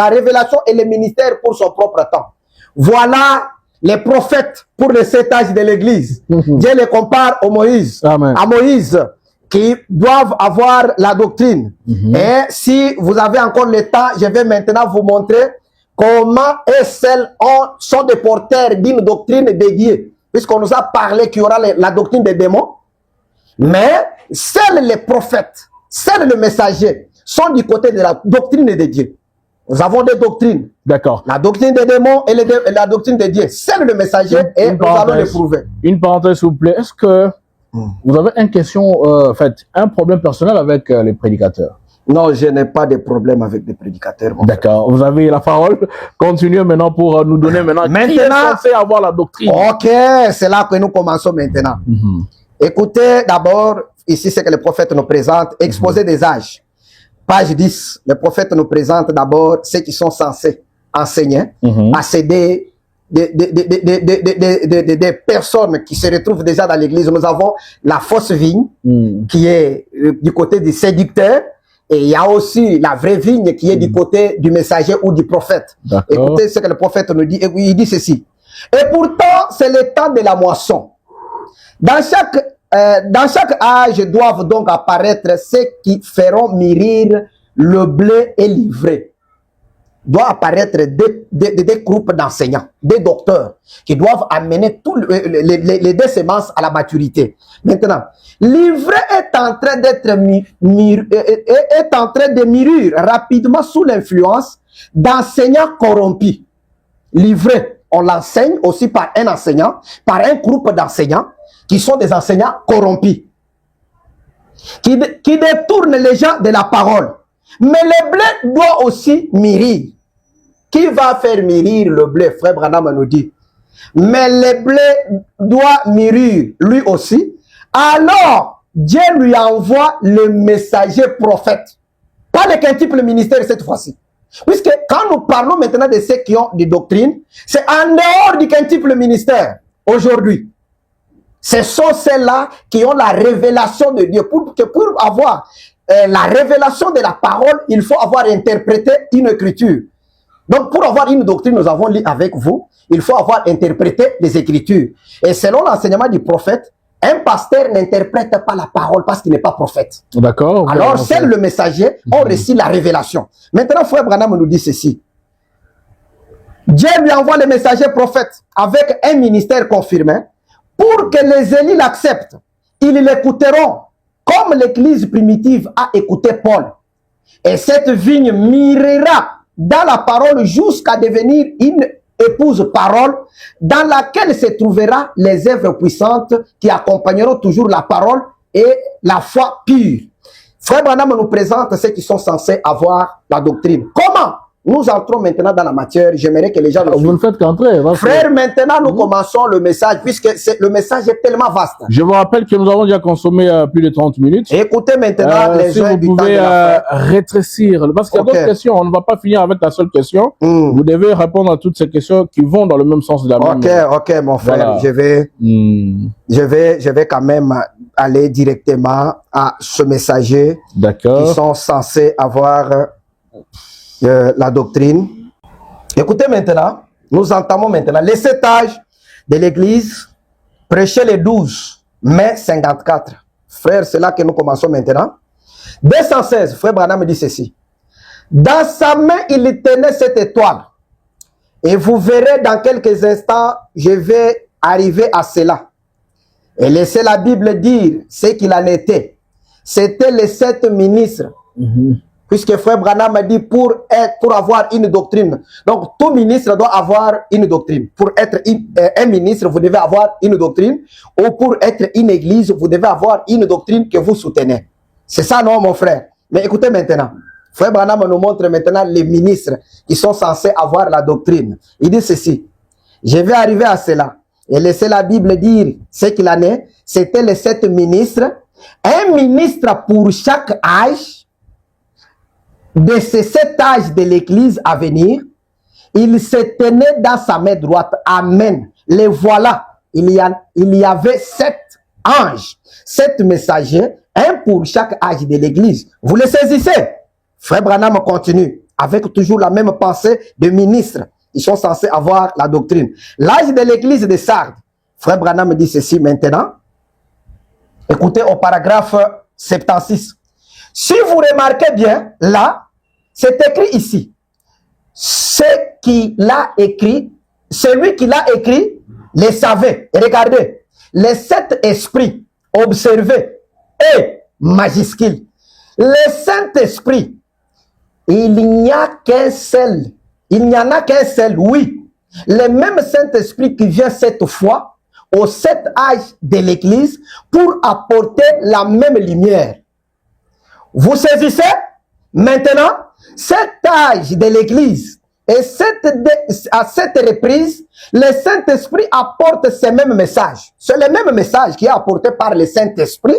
révélation et le ministère pour son propre temps. Voilà les prophètes pour le 7 âges de l'église. Dieu les compare au Moïse, Amen. à Moïse, qui doivent avoir la doctrine. Et si vous avez encore le temps, je vais maintenant vous montrer comment celles sont des porteurs d'une doctrine de Dieu. Puisqu'on nous a parlé qu'il y aura la doctrine des démons. Mais seuls les prophètes, seuls les messagers sont du côté de la doctrine de Dieu. Nous avons des doctrines. D'accord. La doctrine des démons et la doctrine de Dieu. Seul le messager et nous allons les prouver. Une parenthèse, s'il vous plaît. Est-ce que vous avez un problème personnel avec les prédicateurs? Non, je n'ai pas de problème avec des prédicateurs. D'accord. Vous avez la parole. Continuez maintenant pour nous donner maintenant qui est censé avoir la doctrine. Ok, c'est là que nous commençons maintenant. Écoutez d'abord, ici c'est que le prophète nous présente, exposé des âges. Page 10, le prophète nous présente d'abord ceux qui sont censés enseigner, à céder des personnes qui se retrouvent déjà dans l'église. Nous avons la fausse vigne, qui est du côté du séducteur, et il y a aussi la vraie vigne qui est du côté du messager ou du prophète. Écoutez ce que le prophète nous dit, il dit ceci. Et pourtant, c'est le temps de la moisson. Dans chaque âge doivent donc apparaître ceux qui feront mûrir le blé et l'ivraie. Doivent apparaître des groupes d'enseignants, des docteurs, qui doivent amener tous les deux semences à la maturité. Maintenant, l'ivraie est en train de mûrir rapidement sous l'influence d'enseignants corrompus. L'ivraie, on l'enseigne aussi par un enseignant, par un groupe d'enseignants, qui sont des enseignants corrompus, qui détournent les gens de la parole. Mais le blé doit aussi mûrir. Qui va faire mûrir le blé? Frère Branham nous dit. Mais le blé doit mûrir lui aussi. Alors, Dieu lui envoie le messager prophète. Pas le quintuple ministère cette fois-ci. Puisque quand nous parlons maintenant de ceux qui ont des doctrines, c'est en dehors du quintuple ministère aujourd'hui. Ce sont ceux-là qui ont la révélation de Dieu. Pour avoir la révélation de la parole, il faut avoir interprété une écriture. Donc, pour avoir une doctrine, nous avons lu avec vous, il faut avoir interprété les Écritures. Et selon l'enseignement du prophète, un pasteur n'interprète pas la parole parce qu'il n'est pas prophète. D'accord. Alors, seul le messager a reçu la révélation. Maintenant, frère Branham nous dit ceci. Dieu lui envoie le messager prophète avec un ministère confirmé pour que les élus l'acceptent. Ils l'écouteront comme l'église primitive a écouté Paul. Et cette vigne mûrira dans la parole jusqu'à devenir une épouse parole dans laquelle se trouvera les œuvres puissantes qui accompagneront toujours la parole et la foi pure. Frère Branham nous présente ceux qui sont censés avoir la doctrine. Comment? Nous entrons maintenant dans la matière. J'aimerais que les gens... Vous ne faites qu'entrer. Frère, maintenant nous commençons le message puisque le message est tellement vaste. Je vous rappelle que nous avons déjà consommé plus de 30 minutes. Écoutez maintenant les si uns vous du temps de pouvez la rétrécir, parce qu'il y a d'autres questions. On ne va pas finir avec la seule question. Vous devez répondre à toutes ces questions qui vont dans le même sens de la même. Ok, mon frère. Voilà. Je vais quand même aller directement à ce messager qui sont censés avoir la doctrine. Écoutez maintenant, nous entamons maintenant les 7 âges de l'église, prêcher les 12 mai 54. Frère, c'est là que nous commençons maintenant. 216, frère Branham dit ceci. Dans sa main, il tenait cette étoile. Et vous verrez dans quelques instants, je vais arriver à cela. Et laissez la Bible dire ce qu'il en était. C'était les 7 ministres. Puisque frère Branham a dit pour avoir une doctrine. Donc, tout ministre doit avoir une doctrine. Pour être un ministre, vous devez avoir une doctrine. Ou pour être une église, vous devez avoir une doctrine que vous soutenez. C'est ça, non, mon frère? Mais écoutez maintenant. Frère Branham nous montre maintenant les ministres qui sont censés avoir la doctrine. Il dit ceci. Je vais arriver à cela. Et laissez la Bible dire ce qu'il en est. C'était les 7 ministres. Un ministre pour chaque âge. De ces 7 âges de l'église à venir, il se tenait dans sa main droite. Amen. Les voilà. Il y avait 7 anges, 7 messagers, un pour chaque âge de l'église. Vous les saisissez? Frère Branham continue avec toujours la même pensée de ministres. Ils sont censés avoir la doctrine. L'âge de l'église de Sardes. Frère Branham dit ceci maintenant. Écoutez au paragraphe 76. Si vous remarquez bien, là, c'est écrit ici. Celui qui l'a écrit, les savait. Et regardez, les 7 esprits, observez, et majuscule. Le Saint-Esprit, il n'y en a qu'un seul, oui. Le même Saint-Esprit qui vient cette fois aux 7 âges de l'Église pour apporter la même lumière. Vous saisissez? Maintenant, 7 âges de l'Église et à cette reprise, le Saint-Esprit apporte ce même message. C'est le même message qui est apporté par le Saint-Esprit.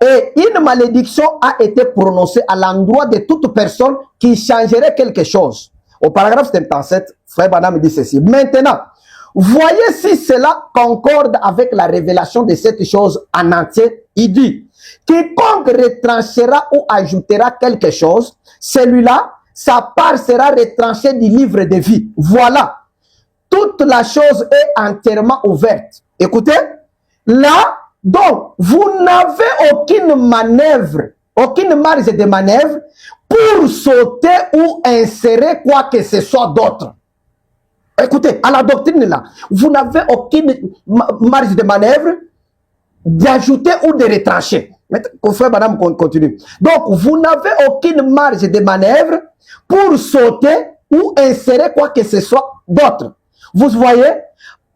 Et une malédiction a été prononcée à l'endroit de toute personne qui changerait quelque chose. Au paragraphe 77, frère Branham dit ceci. Maintenant, voyez si cela concorde avec la révélation de cette chose en entier. Il dit, quiconque retranchera ou ajoutera quelque chose, celui-là, sa part sera retranchée du livre de vie. Voilà. Toute la chose est entièrement ouverte. Écoutez, là, donc, vous n'avez aucune manœuvre, aucune marge de manœuvre pour sauter ou insérer quoi que ce soit d'autre. Écoutez, à la doctrine là, vous n'avez aucune marge de manœuvre d'ajouter ou de retrancher. Frère madame continue. Donc, vous n'avez aucune marge de manœuvre pour sauter ou insérer quoi que ce soit d'autre. Vous voyez?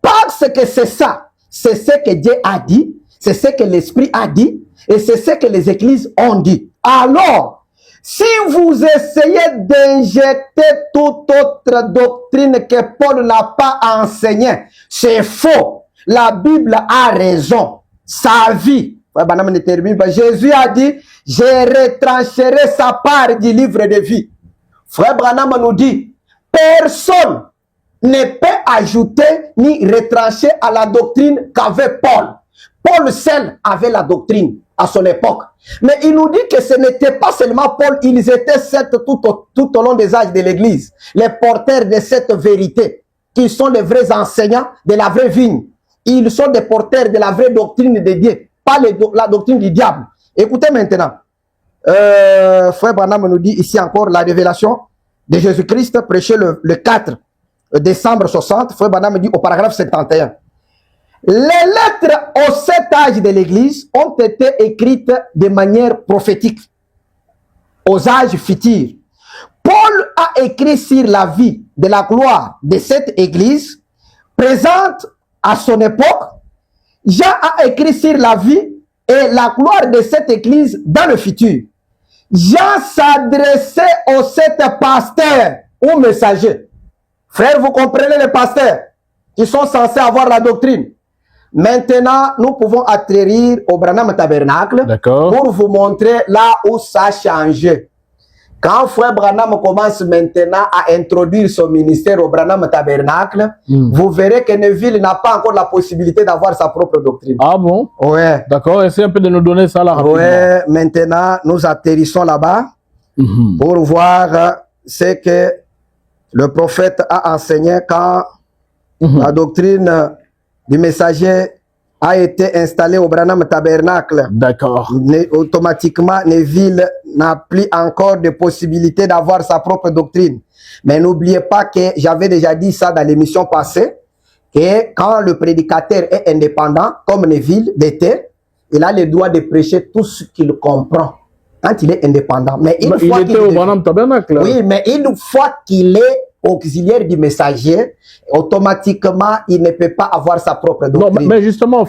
Parce que c'est ça. C'est ce que Dieu a dit. C'est ce que l'Esprit a dit. Et c'est ce que les églises ont dit. Alors, si vous essayez d'injecter toute autre doctrine que Paul n'a pas enseignée, c'est faux. La Bible a raison. Sa vie. Jésus a dit, je retrancherai sa part du livre de vie. Frère Branham nous dit, personne ne peut ajouter ni retrancher à la doctrine qu'avait Paul. Paul seul avait la doctrine à son époque. Mais il nous dit que ce n'était pas seulement Paul, ils étaient sept tout au long des âges de l'Église, les porteurs de cette vérité, qui sont les vrais enseignants de la vraie vigne. Ils sont des porteurs de la vraie doctrine de Dieu, pas la doctrine du diable. Écoutez maintenant, Frère Branham nous dit ici encore la révélation de Jésus-Christ prêchée le 4 décembre 60. Frère Branham dit au paragraphe 71. Les lettres aux 7 âges de l'Église ont été écrites de manière prophétique aux âges futurs. Paul a écrit sur la vie de la gloire de cette Église présente à son époque. Jean a écrit sur la vie et la gloire de cette Église dans le futur. Jean s'adressait aux 7 pasteurs ou messagers. Frères, vous comprenez les pasteurs qui sont censés avoir la doctrine. Maintenant, nous pouvons atterrir au Branham Tabernacle pour vous montrer là où ça a changé. Quand Frère Branham commence maintenant à introduire son ministère au Branham Tabernacle, vous verrez que Neville n'a pas encore la possibilité d'avoir sa propre doctrine. Ah bon? Ouais. D'accord, essayez un peu de nous donner ça là rapidement. Ouais, maintenant, nous atterrissons là-bas pour voir ce que le prophète a enseigné quand la doctrine du messager a été installé au Branham Tabernacle. D'accord. Automatiquement, Neville n'a plus encore de possibilité d'avoir sa propre doctrine. Mais n'oubliez pas que j'avais déjà dit ça dans l'émission passée, que quand le prédicateur est indépendant, comme Neville l'était, il a le droit de prêcher tout ce qu'il comprend quand il est indépendant. Mais une fois il était au Branham Tabernacle. Oui, mais une fois qu'il est auxiliaire du messager, automatiquement, il ne peut pas avoir sa propre doctrine. Non, mais justement,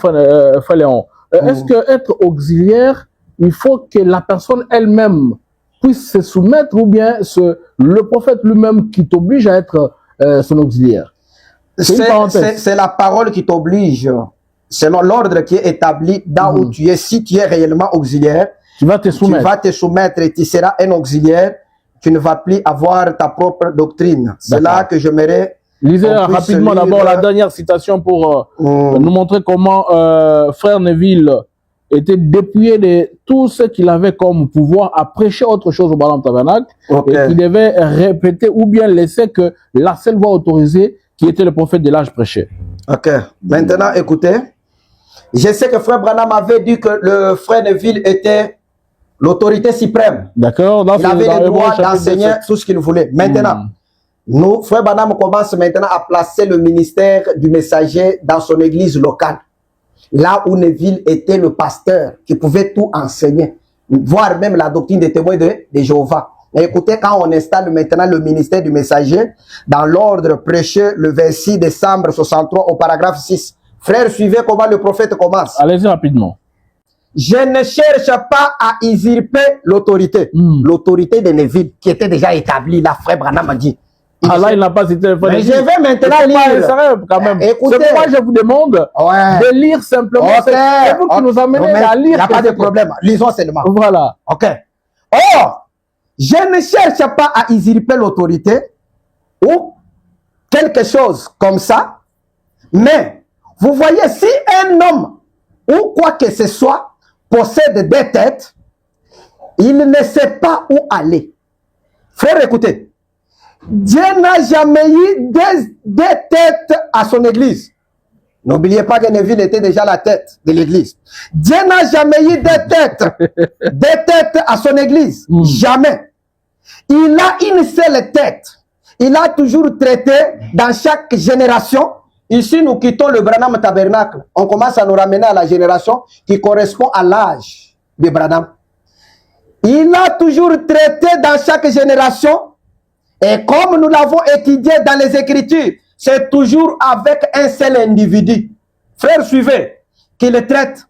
Léon, est-ce que être auxiliaire, il faut que la personne elle-même puisse se soumettre ou bien le prophète lui-même qui t'oblige à être son auxiliaire? C'est la parole qui t'oblige, selon l'ordre qui est établi dans où tu es. Si tu es réellement auxiliaire, tu vas te soumettre. Tu vas te soumettre et tu seras un auxiliaire. Tu ne vas plus avoir ta propre doctrine. C'est là que j'aimerais... Lisez rapidement d'abord la dernière citation pour nous montrer comment Frère Neville était dépouillé de tout ce qu'il avait comme pouvoir à prêcher autre chose au Branham Tabernacle et qu'il devait répéter ou bien laisser que la seule voix autorisée qui était le prophète de l'âge prêchait. Ok. Maintenant, écoutez. Je sais que Frère Branham avait dit que le Frère Neville était l'autorité suprême. D'accord. Il avait le droit d'enseigner tout ce qu'il voulait. Maintenant, nous, Frère Branham commence maintenant à placer le ministère du messager dans son église locale. Là où Neville était le pasteur qui pouvait tout enseigner, voire même la doctrine des témoins de Jéhovah. Mais écoutez, quand on installe maintenant le ministère du messager dans l'ordre prêché le 26 décembre 63 au paragraphe 6. Frère, suivez comment le prophète commence. Allez-y rapidement. Je ne cherche pas à usurper l'autorité. L'autorité de Neville qui était déjà établie, là, Frère Branham a dit. Ah là, il n'a pas cité le Frère Neville. Mais je vais maintenant lire. Quand même. Écoutez. C'est pourquoi je vous demande de lire simplement. C'est vous qui nous amenez à lire. Il n'y a pas de problème. Lisons seulement. Voilà. Ok. Or, je ne cherche pas à usurper l'autorité ou quelque chose comme ça, mais vous voyez, si un homme ou quoi que ce soit possède des têtes, il ne sait pas où aller. Frère, écoutez, Dieu n'a jamais eu des têtes à son église. N'oubliez pas que Neville était déjà la tête de l'église. Dieu n'a jamais eu des têtes à son église. Jamais. Il a une seule tête. Il a toujours traité dans chaque génération. Ici, nous quittons le Branham Tabernacle. On commence à nous ramener à la génération qui correspond à l'âge de Branham. Il a toujours traité dans chaque génération. Et comme nous l'avons étudié dans les Écritures, c'est toujours avec un seul individu. Frère, suivez, qui le traite.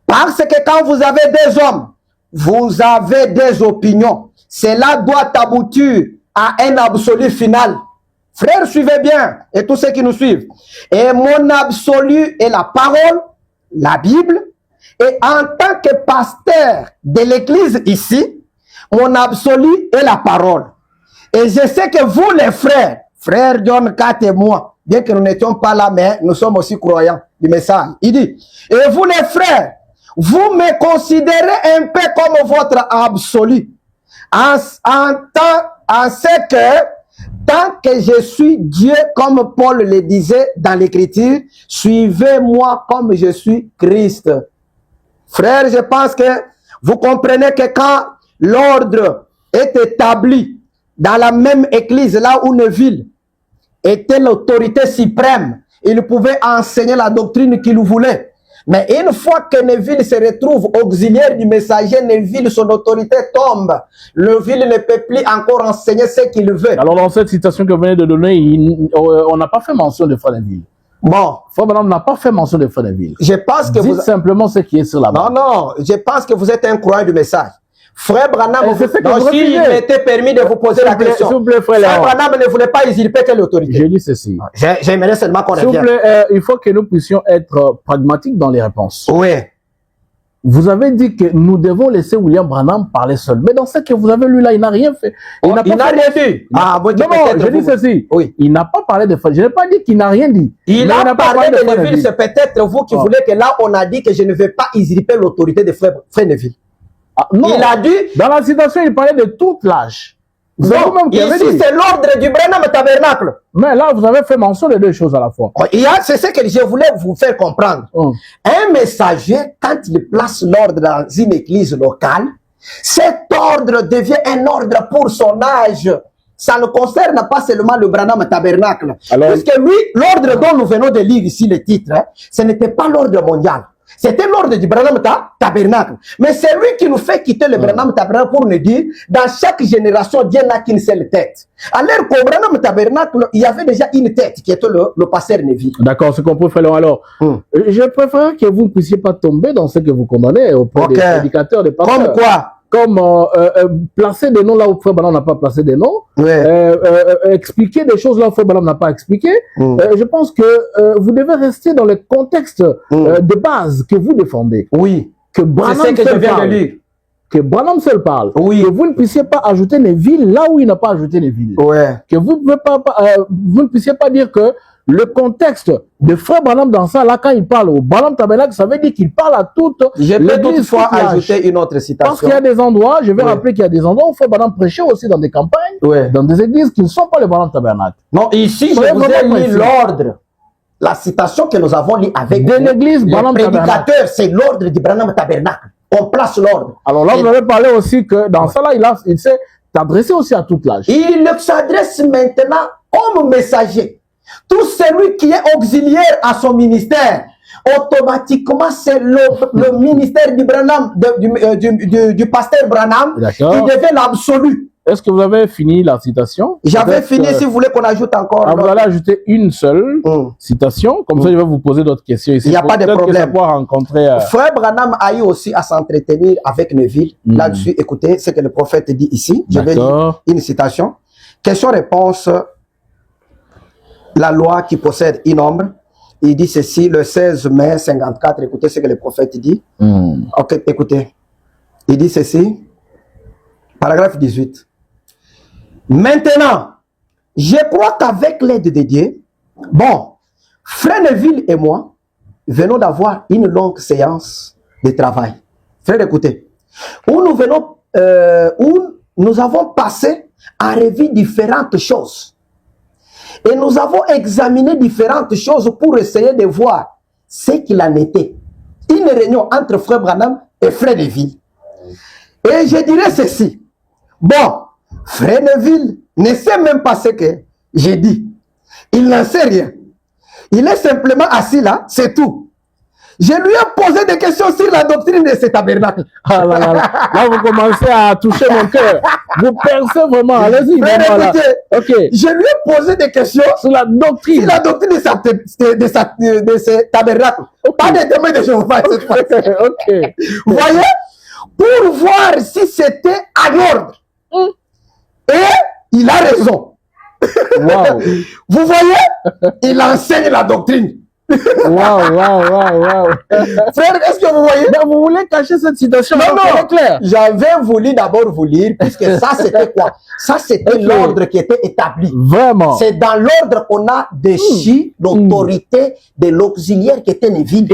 Parce que quand vous avez des hommes, vous avez des opinions. Cela doit aboutir à un absolu final. Frères, suivez bien, et tous ceux qui nous suivent. Et mon absolu est la parole, la Bible. Et en tant que pasteur de l'église ici, mon absolu est la parole. Et je sais que vous les frères, frère John Kat et moi, bien que nous n'étions pas là, mais nous sommes aussi croyants du message. Il dit, et vous les frères, vous me considérez un peu comme votre absolu, en ce que, tant que je suis Dieu, comme Paul le disait dans l'Écriture, suivez-moi comme je suis Christ. Frères, je pense que vous comprenez que quand l'ordre est établi dans la même église, là où Neville était l'autorité suprême, il pouvait enseigner la doctrine qu'il voulait. Mais une fois que Neville se retrouve auxiliaire du messager, Neville, son autorité tombe. Neville ne peut plus encore enseigner ce qu'il veut. Alors, dans cette citation que vous venez de donner, on n'a pas fait mention de Frère Neville. Bon. Frère Branham n'a pas fait mention de Frère Neville. Je pense que dites simplement ce qui est sur la main. Non, je pense que vous êtes un croyant du message. Frère Branham, s'il m'était permis de vous poser la question. S'il vous plaît, frère Branham ne voulait pas usurper quelle autorité? Je dis ceci. J'aimerais seulement qu'on revienne. S'il vous plaît, il faut que nous puissions être pragmatiques dans les réponses. Oui. Vous avez dit que nous devons laisser William Branham parler seul. Mais dans ce que vous avez lu là, il n'a rien fait. Il n'a rien dit. Non, je dis ceci. Oui. Il n'a pas parlé de Frère. Je n'ai pas dit qu'il n'a rien dit. Il a parlé de Neville. C'est peut-être vous qui voulez que là, on a dit que je ne vais pas usurper l'autorité de Frère Neville. Ah, non. Il a dit. Dans la citation, il parlait de toute l'âge. Non, ici, c'est l'ordre du Branham Tabernacle. Mais là, vous avez fait mention de deux choses à la fois. C'est ce que je voulais vous faire comprendre. Un messager, quand il place l'ordre dans une église locale, cet ordre devient un ordre pour son âge. Ça ne concerne pas seulement le Branham Tabernacle. Puisque lui, l'ordre dont nous venons de lire ici le titre, ce n'était pas l'ordre mondial. C'était l'ordre du Branham Tabernacle. Mais c'est lui qui nous fait quitter le Branham Tabernacle pour nous dire, dans chaque génération, Dieu n'a qu'une seule tête. Alors qu'au Branham Tabernacle, il y avait déjà une tête qui était le pasteur Neville. D'accord, c'est compris, frère. Alors, je préfère que vous ne puissiez pas tomber dans ce que vous condamnez auprès des prédicateurs, des pasteurs. Comme quoi? Comme placer des noms là où Frère Branham n'a pas placé des noms, expliquer des choses là où Frère Branham n'a pas expliqué. Je pense que vous devez rester dans le contexte de base que vous défendez. Oui. Que Branham que Branham seul parle. Oui. Que vous ne puissiez pas ajouter Neville là où il n'a pas ajouté Neville. Que vous ne puissiez pas dire que le contexte de Frère Branham dans ça, là, quand il parle au Branham Tabernacle, ça veut dire qu'il parle à toute Je peux toutefois ajouter une autre citation. Parce qu'il y a des endroits, je vais rappeler qu'il y a des endroits où Frère Branham prêchait aussi dans des campagnes, dans des églises qui ne sont pas le Branham Tabernacle. Non, ici, je vous ai mis l'ordre. La citation que nous avons lue avec l'église Branham Tabernacle. Le prédicateur, c'est l'ordre du Branham Tabernacle. On place l'ordre. Alors là, vous avez parlé aussi que dans ça, là, il s'est adressé aussi à toute l'âge. Il s'adresse maintenant comme messager. Tout celui qui est auxiliaire à son ministère, automatiquement, c'est le ministère du Branham, du pasteur Branham, qui devient l'absolu. Est-ce que vous avez fini la citation? J'avais fini, si vous voulez qu'on ajoute encore. Vous allez ajouter une seule citation, comme ça je vais vous poser d'autres questions ici. Il n'y a pas de problème. Frère Branham a eu aussi à s'entretenir avec Neville. Là-dessus, écoutez ce que le prophète dit ici. Je vais lire une citation. Question-réponse. La loi qui possède une ombre, il dit ceci le 16 mai 54. Écoutez ce que le prophète dit. Ok, écoutez. Il dit ceci. Paragraphe 18. Maintenant, je crois qu'avec l'aide de Dieu, Frère Neville et moi venons d'avoir une longue séance de travail. Frère, écoutez. Où nous avons passé en revue différentes choses. Et nous avons examiné différentes choses pour essayer de voir ce qu'il en était. Une réunion entre Frère Branham et Frère Neville. Et je dirais ceci. Frère Neville ne sait même pas ce que j'ai dit. Il n'en sait rien. Il est simplement assis là, c'est tout. Je lui ai posé des questions sur la doctrine de ce tabernacle. Là, vous commencez à toucher mon cœur. Vous percez vraiment. Allez-y. Je lui ai posé des questions sur la doctrine. Sur la doctrine de ce tabernacle. Pas de demain de Jéhovah cette fois-ci. Vous voyez? Pour voir si c'était à l'ordre. Et il a raison. Vous voyez? Il enseigne la doctrine. Waouh. Frère, est-ce que vous voyez? Mais vous voulez cacher cette citation? Non, non, clair. j'avais voulu d'abord vous lire, puisque ça c'était quoi? Ça c'était l'ordre qui était établi. Vraiment. C'est dans l'ordre qu'on a déchu l'autorité de l'auxiliaire qui était Neville.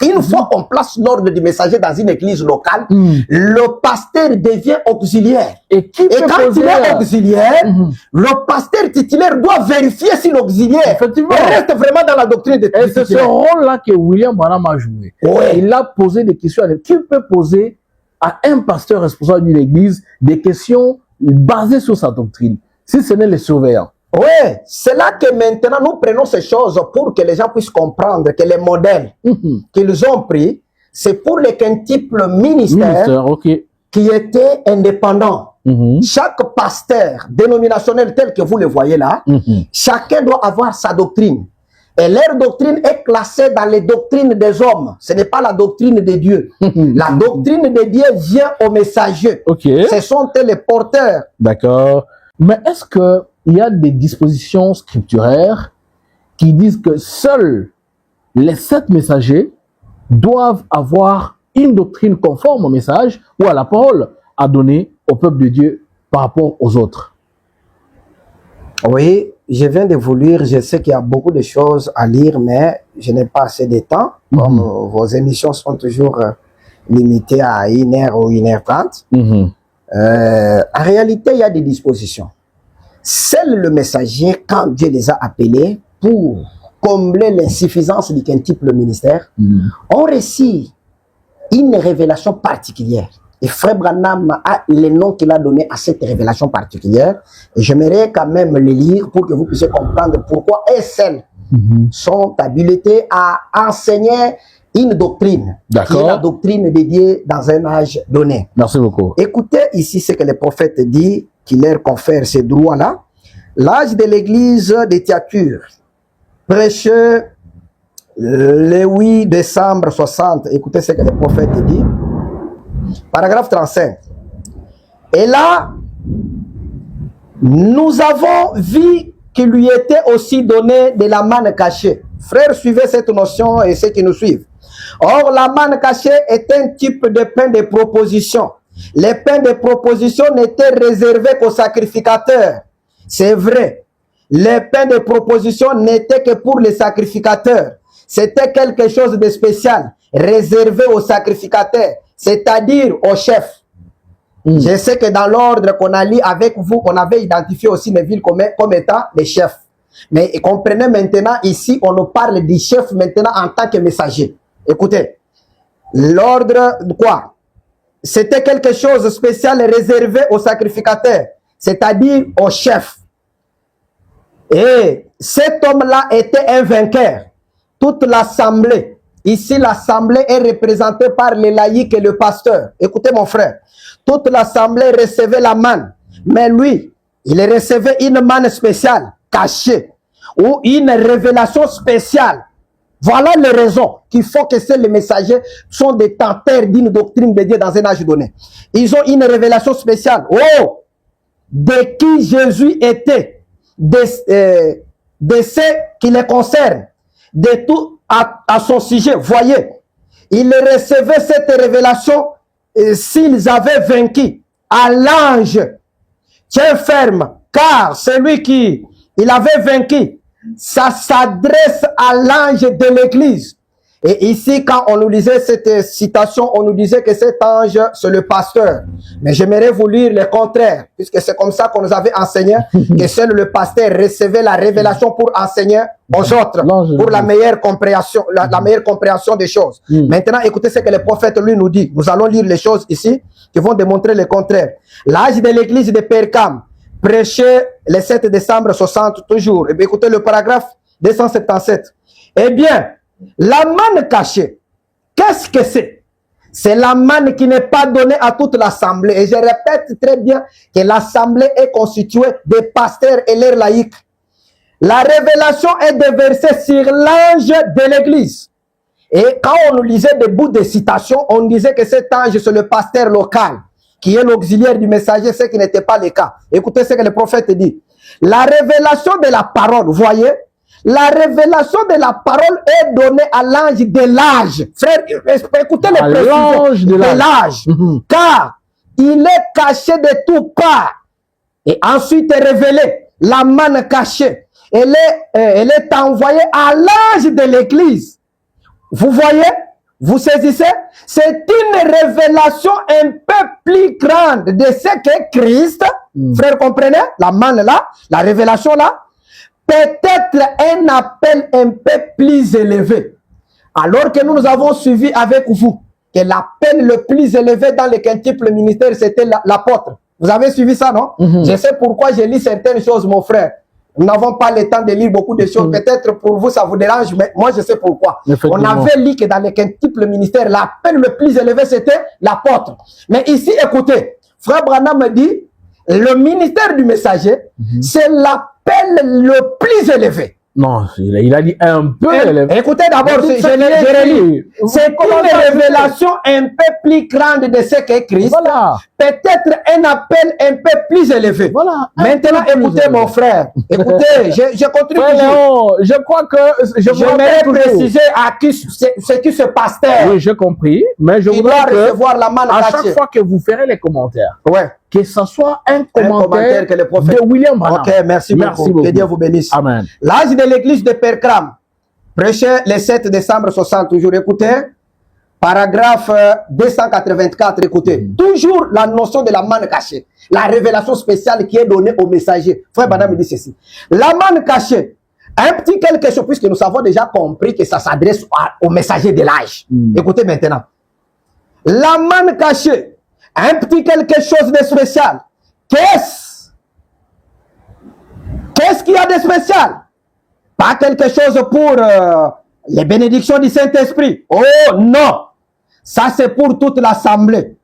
Une fois qu'on place l'ordre du messager dans une église locale, le pasteur devient auxiliaire. Et quand il est auxiliaire, le pasteur titulaire doit vérifier si l'auxiliaire reste vraiment dans la doctrine de et c'est ce rôle-là que William Branham a joué. Ouais. Il a posé des questions. Qui peut poser à un pasteur responsable d'une église des questions basées sur sa doctrine, si ce n'est les surveillants? Oui, c'est là que maintenant nous prenons ces choses pour que les gens puissent comprendre que les modèles qu'ils ont pris, c'est pour les quintuples ministères qui étaient indépendants. Chaque pasteur dénominationnel tel que vous le voyez là, chacun doit avoir sa doctrine. Et leur doctrine est classée dans les doctrines des hommes. Ce n'est pas la doctrine de Dieu. La doctrine de Dieu vient aux messagers. Ce sont eux les porteurs. D'accord. Mais est-ce qu'il y a des dispositions scripturaires qui disent que seuls les 7 messagers doivent avoir une doctrine conforme au message ou à la parole à donner au peuple de Dieu par rapport aux autres? Oui, je viens de vous lire, je sais qu'il y a beaucoup de choses à lire, mais je n'ai pas assez de temps. Comme vos émissions sont toujours limitées à 1h ou 1h30. En réalité, il y a des dispositions. Seul le messager, quand Dieu les a appelés pour combler l'insuffisance du quintuple ministère, ont reçu une révélation particulière. Et Frère Branham a les noms qu'il a donnés à cette révélation particulière. Et j'aimerais quand même les lire pour que vous puissiez comprendre pourquoi elles seules sont habilitées à enseigner une doctrine, qui est la doctrine dédiée dans un âge donné. Merci beaucoup. Écoutez ici ce que le prophète dit, qui leur confère ces droits-là. L'âge de l'église de Thyatire, prêché le 8 décembre 60. Écoutez ce que le prophète dit. Paragraphe 35. Et là, nous avons vu qu'il lui était aussi donné de la manne cachée. Frères, suivez cette notion et ceux qui nous suivent. Or, la manne cachée est un type de pain de proposition. Les pains de proposition n'étaient réservés qu'aux sacrificateurs. C'est vrai. Les pains de proposition n'étaient que pour les sacrificateurs. C'était quelque chose de spécial, réservé aux sacrificateurs, c'est-à-dire aux chefs. Je sais que dans l'ordre qu'on a lu avec vous, on avait identifié aussi les villes comme étant des chefs. Mais comprenez maintenant, ici, on nous parle des chefs maintenant en tant que messager. Écoutez, l'ordre de quoi? C'était quelque chose de spécial réservé aux sacrificateurs, c'est-à-dire aux chefs. Et cet homme-là était un vainqueur. Toute l'assemblée, ici l'assemblée est représentée par les laïcs et le pasteur. Écoutez mon frère, toute l'assemblée recevait la manne, mais lui, il recevait une manne spéciale, cachée, ou une révélation spéciale. Voilà les raisons qui font que les messagers sont des tenteurs d'une doctrine de Dieu dans un âge donné. Ils ont une révélation spéciale. Oh, de qui Jésus était, de ce qui les concerne, de tout à son sujet. Voyez, ils recevaient cette révélation s'ils avaient vaincu à l'ange. Tiens ferme, car celui qui il avait vaincu, ça s'adresse à l'ange de l'église. Et ici, quand on nous lisait cette citation, on nous disait que cet ange, c'est le pasteur. Mais j'aimerais vous lire le contraire, puisque c'est comme ça qu'on nous avait enseigné, que seul le pasteur recevait la révélation pour enseigner aux autres, pour la meilleure compréhension, la meilleure compréhension des choses. Maintenant, écoutez ce que le prophète, lui, nous dit. Nous allons lire les choses ici, qui vont démontrer le contraire. L'âge de l'église de Pergame, prêché le 7 décembre 60, toujours. Et bien, écoutez le paragraphe 277. Eh bien, la manne cachée, qu'est-ce que c'est? C'est la manne qui n'est pas donnée à toute l'assemblée. Et je répète très bien que l'assemblée est constituée de pasteurs et leurs laïcs. La révélation est déversée sur l'ange de l'église. Et quand on nous lisait des bouts de citations, on disait que cet ange, c'est le pasteur local, qui est l'auxiliaire du messager, ce qui n'était pas le cas. Écoutez ce que le prophète dit. La révélation de la parole, vous voyez, La révélation de la parole est donnée à l'ange de l'âge. Frère, écoutez les précisions. De l'âge. Car il est caché de toutes parts. Et ensuite est révélé. La manne cachée. Elle est envoyée à l'ange de l'église. Vous voyez? Vous saisissez? C'est une révélation un peu plus grande de ce qu'est Christ. Frère, comprenez? La manne là, la révélation là. Peut-être un appel un peu plus élevé. Alors que nous avons suivi avec vous que l'appel le plus élevé dans le quintuple ministère, c'était l'apôtre. Vous avez suivi ça, non? Je sais pourquoi je lis certaines choses, mon frère. Nous n'avons pas le temps de lire beaucoup de choses. Peut-être pour vous, ça vous dérange, mais moi, je sais pourquoi. On avait lu que dans le quintuple ministère, l'appel le plus élevé, c'était l'apôtre. Mais ici, écoutez, frère Branham me dit, le ministère du messager, c'est l'appel le plus élevé. Non, il a dit un peu élevé. Écoutez d'abord, c'est une révélation un peu plus grande de ce qu'est Christ. Voilà. Peut-être un appel un peu plus élevé. Voilà. Maintenant, écoutez mon frère. Écoutez, je continue. Léon, je crois que j'aimerais préciser à qui c'est qui ce pasteur. Oui, j'ai compris, mais je voudrais recevoir la manne à chaque fois que vous ferez les commentaires, ouais, que ce soit un commentaire que le prophète de William Branham. Ok, merci beaucoup. Que Dieu vous bénisse. Amen. L'âge de l'église de Perkram, prêché le 7 décembre 60, toujours écoutez. Paragraphe 284, écoutez. Toujours la notion de la manne cachée. La révélation spéciale qui est donnée au messager. Frère Madame me dit ceci. La manne cachée. Un petit quelque chose, puisque nous avons déjà compris que ça s'adresse au messager de l'âge. Écoutez maintenant. La manne cachée. Un petit quelque chose de spécial. Qu'est-ce qu'il y a de spécial? Pas quelque chose pour les bénédictions du Saint-Esprit. Oh non! Ça, c'est pour toute l'assemblée.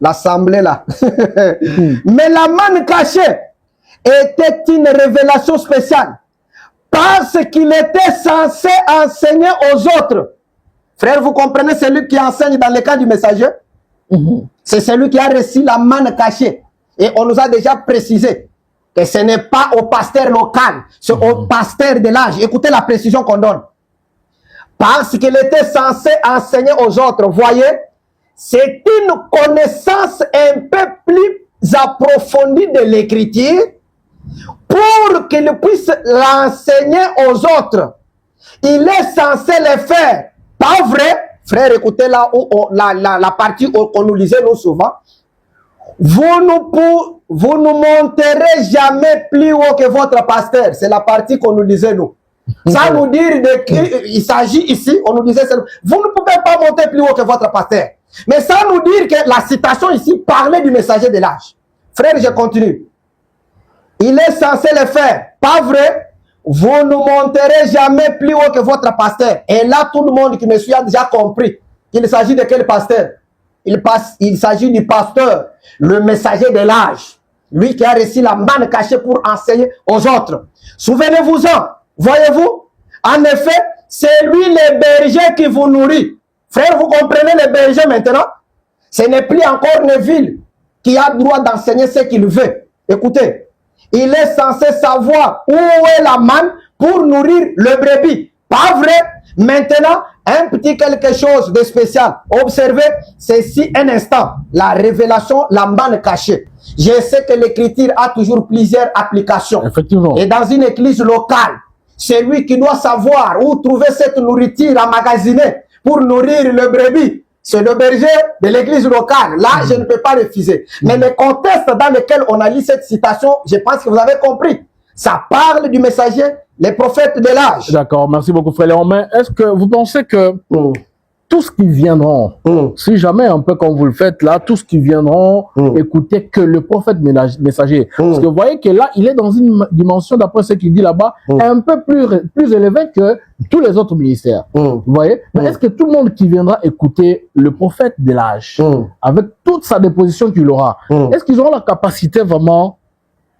L'assemblée là. Mais la manne cachée était une révélation spéciale. Parce qu'il était censé enseigner aux autres. Frère, vous comprenez, celui qui enseigne dans le cas du messager? C'est celui qui a reçu la manne cachée. Et on nous a déjà précisé que ce n'est pas au pasteur local, c'est au pasteur de l'âge. Écoutez la précision qu'on donne. Parce qu'il était censé enseigner aux autres. Voyez, c'est une connaissance un peu plus approfondie de l'écriture pour qu'il puisse l'enseigner aux autres. Il est censé le faire. Pas vrai? Frère, écoutez là où la partie qu'on nous lisait nous souvent. Vous ne monterez jamais plus haut que votre pasteur. C'est la partie qu'on nous lisait nous. Sans nous dire qu'il s'agit ici, on nous disait, vous ne pouvez pas monter plus haut que votre pasteur. Mais sans nous dire que la citation ici parlait du messager de l'âge. Frère, je continue. Il est censé le faire. Pas vrai? Vous ne monterez jamais plus haut que votre pasteur. Et là, tout le monde qui me suit a déjà compris qu'il s'agit de quel pasteur? Il s'agit du pasteur, le messager de l'âge. Lui qui a reçu la manne cachée pour enseigner aux autres. Souvenez-vous-en. Voyez-vous? En effet, c'est lui le berger qui vous nourrit. Frère, vous comprenez le berger maintenant? Ce n'est plus encore Neville qui a droit d'enseigner ce qu'il veut. Écoutez, il est censé savoir où est la manne pour nourrir le brebis. Pas vrai? Maintenant, un petit quelque chose de spécial. Observez ceci un instant. La révélation, la manne cachée. Je sais que l'écriture a toujours plusieurs applications. Effectivement. Et dans une église locale, c'est lui qui doit savoir où trouver cette nourriture emmagasinée pour nourrir le brebis. C'est le berger de l'église locale. Là, je ne peux pas refuser. Mais le contexte dans lequel on a lu cette citation, je pense que vous avez compris. Ça parle du messager, les prophètes de l'âge. D'accord, merci beaucoup, frère Léon. Mais est-ce que vous pensez que tout ce qui viendront, si jamais un peu comme vous le faites là, tout ce qui viendront écouter que le prophète messager, parce que vous voyez que là, il est dans une dimension, d'après ce qu'il dit là-bas, un peu plus élevée que tous les autres ministères. Vous voyez? Mais est-ce que tout le monde qui viendra écouter le prophète de l'âge, avec toute sa déposition qu'il aura, est-ce qu'ils auront la capacité vraiment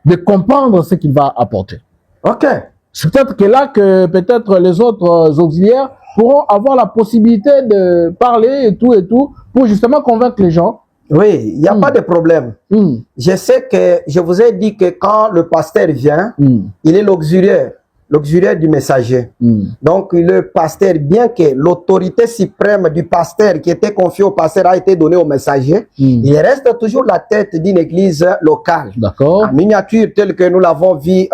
de comprendre ce qu'il va apporter? Ok. C'est peut-être que là que peut-être les autres auxiliaires pourront avoir la possibilité de parler et tout, pour justement convaincre les gens. Oui, il n'y a pas de problème. Je sais que je vous ai dit que quand le pasteur vient, il est l'auxiliaire. l'auxiliaire du messager. Donc, le pasteur, bien que l'autorité suprême du pasteur qui était confiée au pasteur a été donnée au messager, il reste toujours la tête d'une église locale. D'accord. En miniature, telle que nous l'avons vu,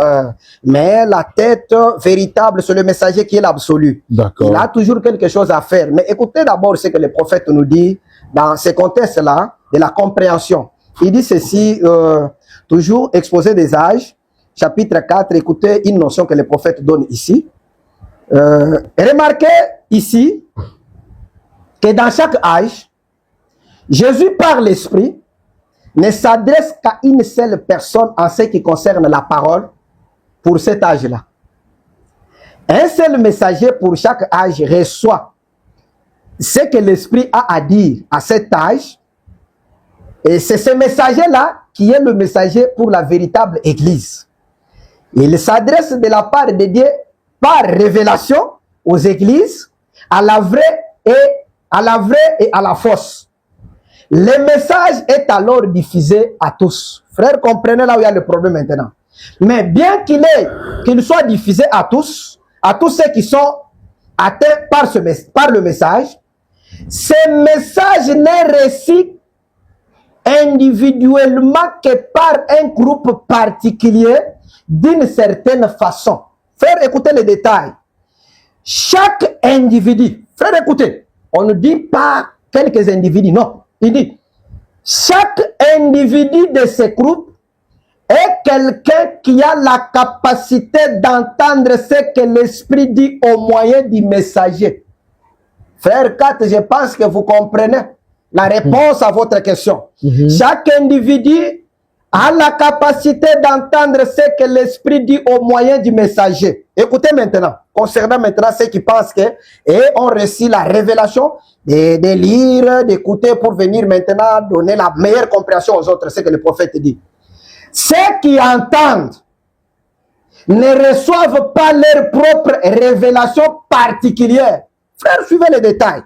mais la tête véritable, c'est le messager qui est l'absolu. D'accord. Il a toujours quelque chose à faire. Mais écoutez d'abord ce que le prophète nous dit dans ce contexte-là de la compréhension. Il dit ceci, toujours exposé des âges, chapitre 4, écoutez une notion que le prophète donne ici. Remarquez ici que dans chaque âge, Jésus par l'Esprit ne s'adresse qu'à une seule personne en ce qui concerne la parole pour cet âge-là. Un seul messager pour chaque âge reçoit ce que l'Esprit a à dire à cet âge. Et c'est ce messager-là qui est le messager pour la véritable Église. Il s'adresse de la part de Dieu par révélation aux églises, à la vraie et à la fausse. Le message est alors diffusé à tous. Frères, comprenez là où il y a le problème maintenant. Mais bien qu'il soit diffusé à tous ceux qui sont atteints par le message, ce message n'est reçu individuellement que par un groupe particulier d'une certaine façon. Frère, écoutez les détails. Chaque individu, frère, écoutez, on ne dit pas quelques individus, non. Il dit, chaque individu de ce groupe est quelqu'un qui a la capacité d'entendre ce que l'Esprit dit au moyen du messager. Frère 4, je pense que vous comprenez la réponse à votre question. Chaque individu a la capacité d'entendre ce que l'Esprit dit au moyen du messager. Écoutez maintenant, concernant maintenant ceux qui pensent que ont reçu la révélation de lire, d'écouter pour venir maintenant donner la meilleure compréhension aux autres, ce que le prophète dit. Ceux qui entendent ne reçoivent pas leur propre révélation particulière. Frère, suivez les détails.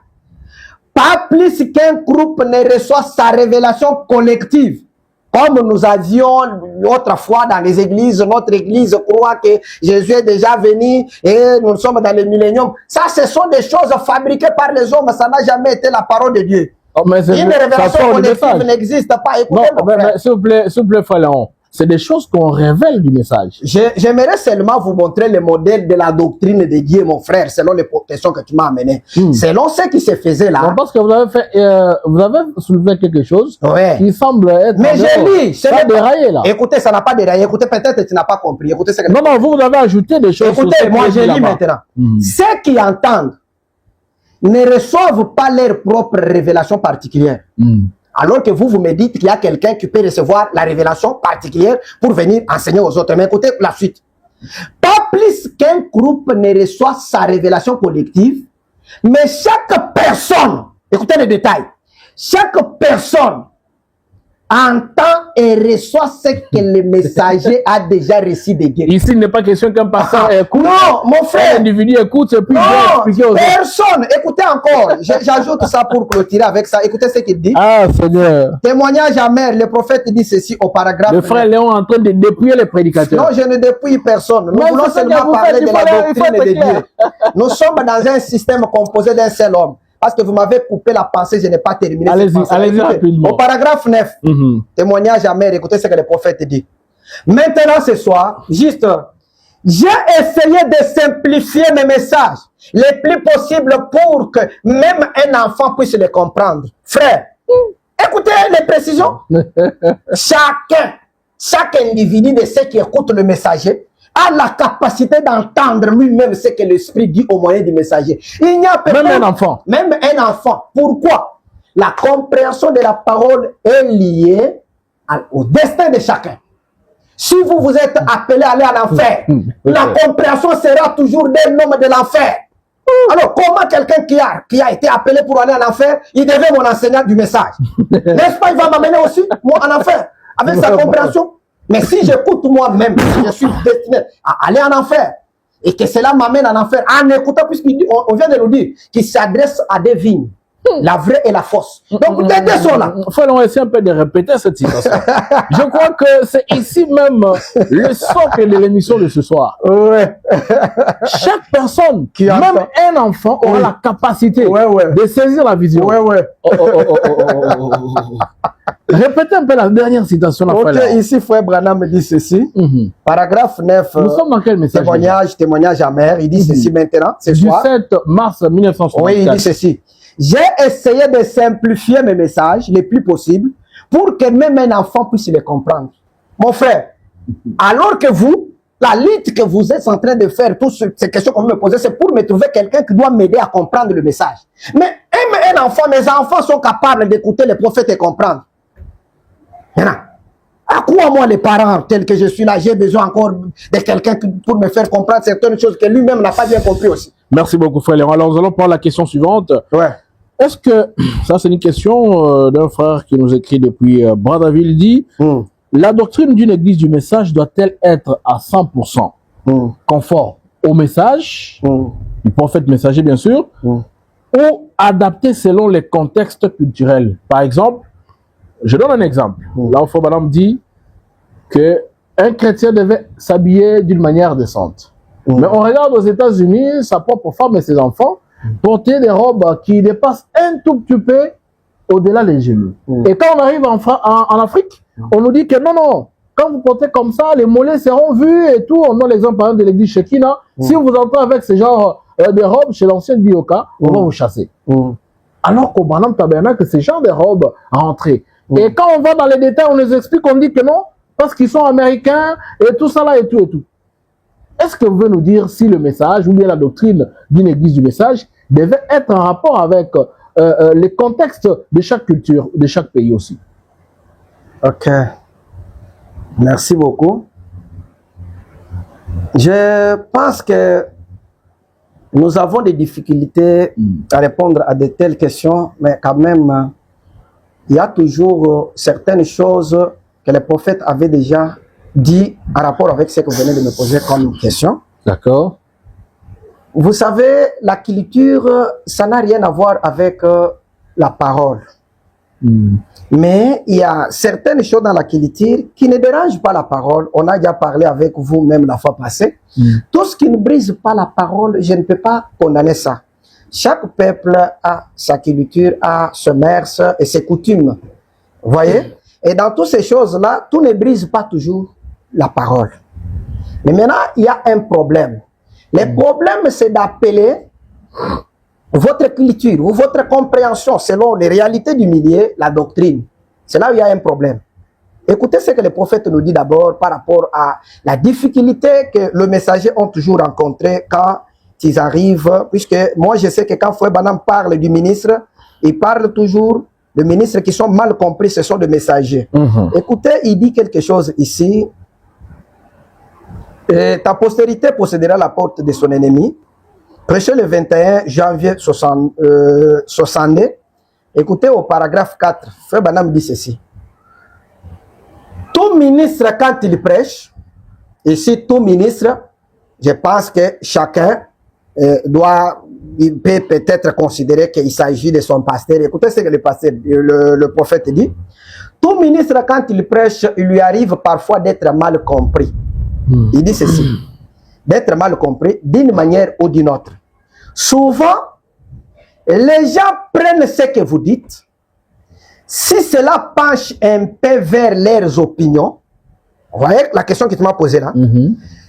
Pas plus qu'un groupe ne reçoit sa révélation collective. Comme nous avions autrefois dans les églises, notre église croit que Jésus est déjà venu et nous sommes dans le millénium. Ça, ce sont des choses fabriquées par les hommes. Ça n'a jamais été la parole de Dieu. Oh, mais une révélation collective n'existe pas. Écoutez, non, mais s'il vous plaît, frère Léon. C'est des choses qu'on révèle du message. J'aimerais seulement vous montrer le modèle de la doctrine de Dieu, mon frère, selon les questions que tu m'as amenées. Selon ce qui se faisait là. Non, parce que vous avez soulevé quelque chose qui semble être... Mais j'ai lu. Ça a déraillé là. Écoutez, ça n'a pas déraillé. Écoutez, peut-être que tu n'as pas compris. Écoutez, ce que... Non, vous avez ajouté des choses. Écoutez, moi j'ai lu maintenant. Ceux qui entendent ne reçoivent pas leur propre révélation particulière. Alors que vous me dites qu'il y a quelqu'un qui peut recevoir la révélation particulière pour venir enseigner aux autres. Mais écoutez la suite. Pas plus qu'un groupe ne reçoit sa révélation collective, mais chaque personne, écoutez les détails, chaque personne entend et reçoit ce que le messager a déjà reçu de Dieu. Ici, il n'est pas question qu'un pasteur écoute. Non, mon frère. Un individu écoute, c'est plus bien expliqué aux autres. Personne. Écoutez encore. J'ajoute ça pour clôturer avec ça. Écoutez ce qu'il dit. Ah, Seigneur. Témoignage amer. Le prophète dit ceci au paragraphe. Le frère Léon est en train de dépouiller les prédicateurs. Non, je ne dépouille personne. Nous voulons seulement parler de la doctrine de Dieu. Nous sommes dans un système composé d'un seul homme. Parce que vous m'avez coupé la pensée, je n'ai pas terminé. Allez-y rapidement. Au paragraphe 9, témoignage amer, écoutez ce que le prophète dit. Maintenant, ce soir, juste, j'ai essayé de simplifier mes messages le plus possible pour que même un enfant puisse les comprendre. Frère, écoutez les précisions. Chaque individu de ceux qui écoutent le messager a la capacité d'entendre lui-même ce que l'Esprit dit au moyen du messager. Il n'y a même un enfant. Même un enfant. Pourquoi? La compréhension de la parole est liée au destin de chacun. Si vous êtes appelé à aller à l'enfer, la compréhension sera toujours d'un homme de l'enfer. Alors, comment quelqu'un qui a été appelé pour aller en enfer, il devient mon enseignant du message? N'est-ce pas, il va m'amener aussi, moi, en enfer, avec sa compréhension? Mais si j'écoute moi-même, je suis destiné à aller en enfer, et que cela m'amène en enfer, en écoutant, puisqu'on vient de nous dire qu'il s'adresse à des vignes. La vraie et la fausse. Donc, les deux sont là. Frère, on va essayer un peu de répéter cette citation. Je crois que c'est ici même le socle de l'émission de ce soir. Ouais. Chaque personne, Qui même entend. un enfant, aura Oui. la capacité Ouais, ouais. de saisir la vision. Ouais, ouais. Répétez un peu la dernière citation. Ok, Frère. ici, frère Branham me dit ceci. Paragraphe 9. Nous sommes dans quel message? Témoignage amer. Il dit ceci maintenant, ce soir. 17 mars 1964. Oui, il dit ceci. J'ai essayé de simplifier mes messages les plus possibles pour que même un enfant puisse les comprendre. Mon frère, alors que vous, la lutte que vous êtes en train de faire, toutes ces questions que vous me posez, c'est pour me trouver quelqu'un qui doit m'aider à comprendre le message. Mais même un enfant, mes enfants sont capables d'écouter les prophètes et comprendre. Maintenant, à quoi moi les parents tels que je suis là, j'ai besoin encore de quelqu'un pour me faire comprendre certaines choses que lui-même n'a pas bien compris aussi. Merci beaucoup, frère Léon. Alors, nous allons prendre la question suivante. Ouais. Est-ce que, ça c'est une question d'un frère qui nous écrit depuis Brazzaville, dit, la doctrine d'une église du message doit-elle être à 100% conforme au message, du prophète messager bien sûr, ou adaptée selon les contextes culturels? Par exemple, je donne un exemple. Là où Madame dit que un chrétien devait s'habiller d'une manière décente. Mais on regarde aux États-Unis, sa propre femme et ses enfants porter des robes qui dépassent un tout petit peu au-delà des genoux. Et quand on arrive en Afrique, on nous dit que non, non, quand vous portez comme ça, les mollets seront vus et tout. On donne l'exemple par exemple de l'église Shekinah. Si vous entrez avec ce genre de robes chez l'ancienne Bioka, on va vous chasser. Alors qu'au Banam Tabernacle, c'est ce genre de robes à entrer. Et quand on va dans les détails, on nous explique, on dit que non, parce qu'ils sont américains et tout ça là et tout et tout. Est-ce que vous pouvez nous dire si le message ou bien la doctrine d'une église du message devait être en rapport avec les contextes de chaque culture, de chaque pays aussi? Ok. Merci beaucoup. Je pense que nous avons des difficultés à répondre à de telles questions, mais quand même, il y a toujours certaines choses que les prophètes avaient déjà dit en rapport avec ce que vous venez de me poser comme question. D'accord. Vous savez, la culture, ça n'a rien à voir avec la parole. Mais il y a certaines choses dans la culture qui ne dérangent pas la parole. On a déjà parlé avec vous même la fois passée. Tout ce qui ne brise pas la parole, je ne peux pas condamner ça. Chaque peuple a sa culture, a ses mœurs et ses coutumes. Vous voyez? Et dans toutes ces choses-là, tout ne brise pas toujours la parole. Mais maintenant, il y a un problème. Le problème, c'est d'appeler votre culture ou votre compréhension selon les réalités du milieu, la doctrine. C'est là où il y a un problème. Écoutez ce que le prophète nous dit d'abord par rapport à la difficulté que le messager ont toujours rencontré quand ils arrivent, puisque moi je sais que quand Frère Branham parle du ministre, il parle toujours de ministres qui sont mal compris, ce sont des messagers. Écoutez, il dit quelque chose ici. Et ta postérité possédera la porte de son ennemi. Prêché le 21 janvier 62. Écoutez au paragraphe 4, Frère Branham dit ceci. Tout ministre, quand il prêche, ici tout ministre, je pense que chacun il peut peut-être considérer qu'il s'agit de son pasteur. Écoutez ce que le prophète dit. Tout ministre, quand il prêche, il lui arrive parfois d'être mal compris. Il dit ceci, d'être mal compris d'une manière ou d'une autre. Souvent, les gens prennent ce que vous dites. Si cela penche un peu vers leurs opinions, vous voyez la question que tu m'as posée là.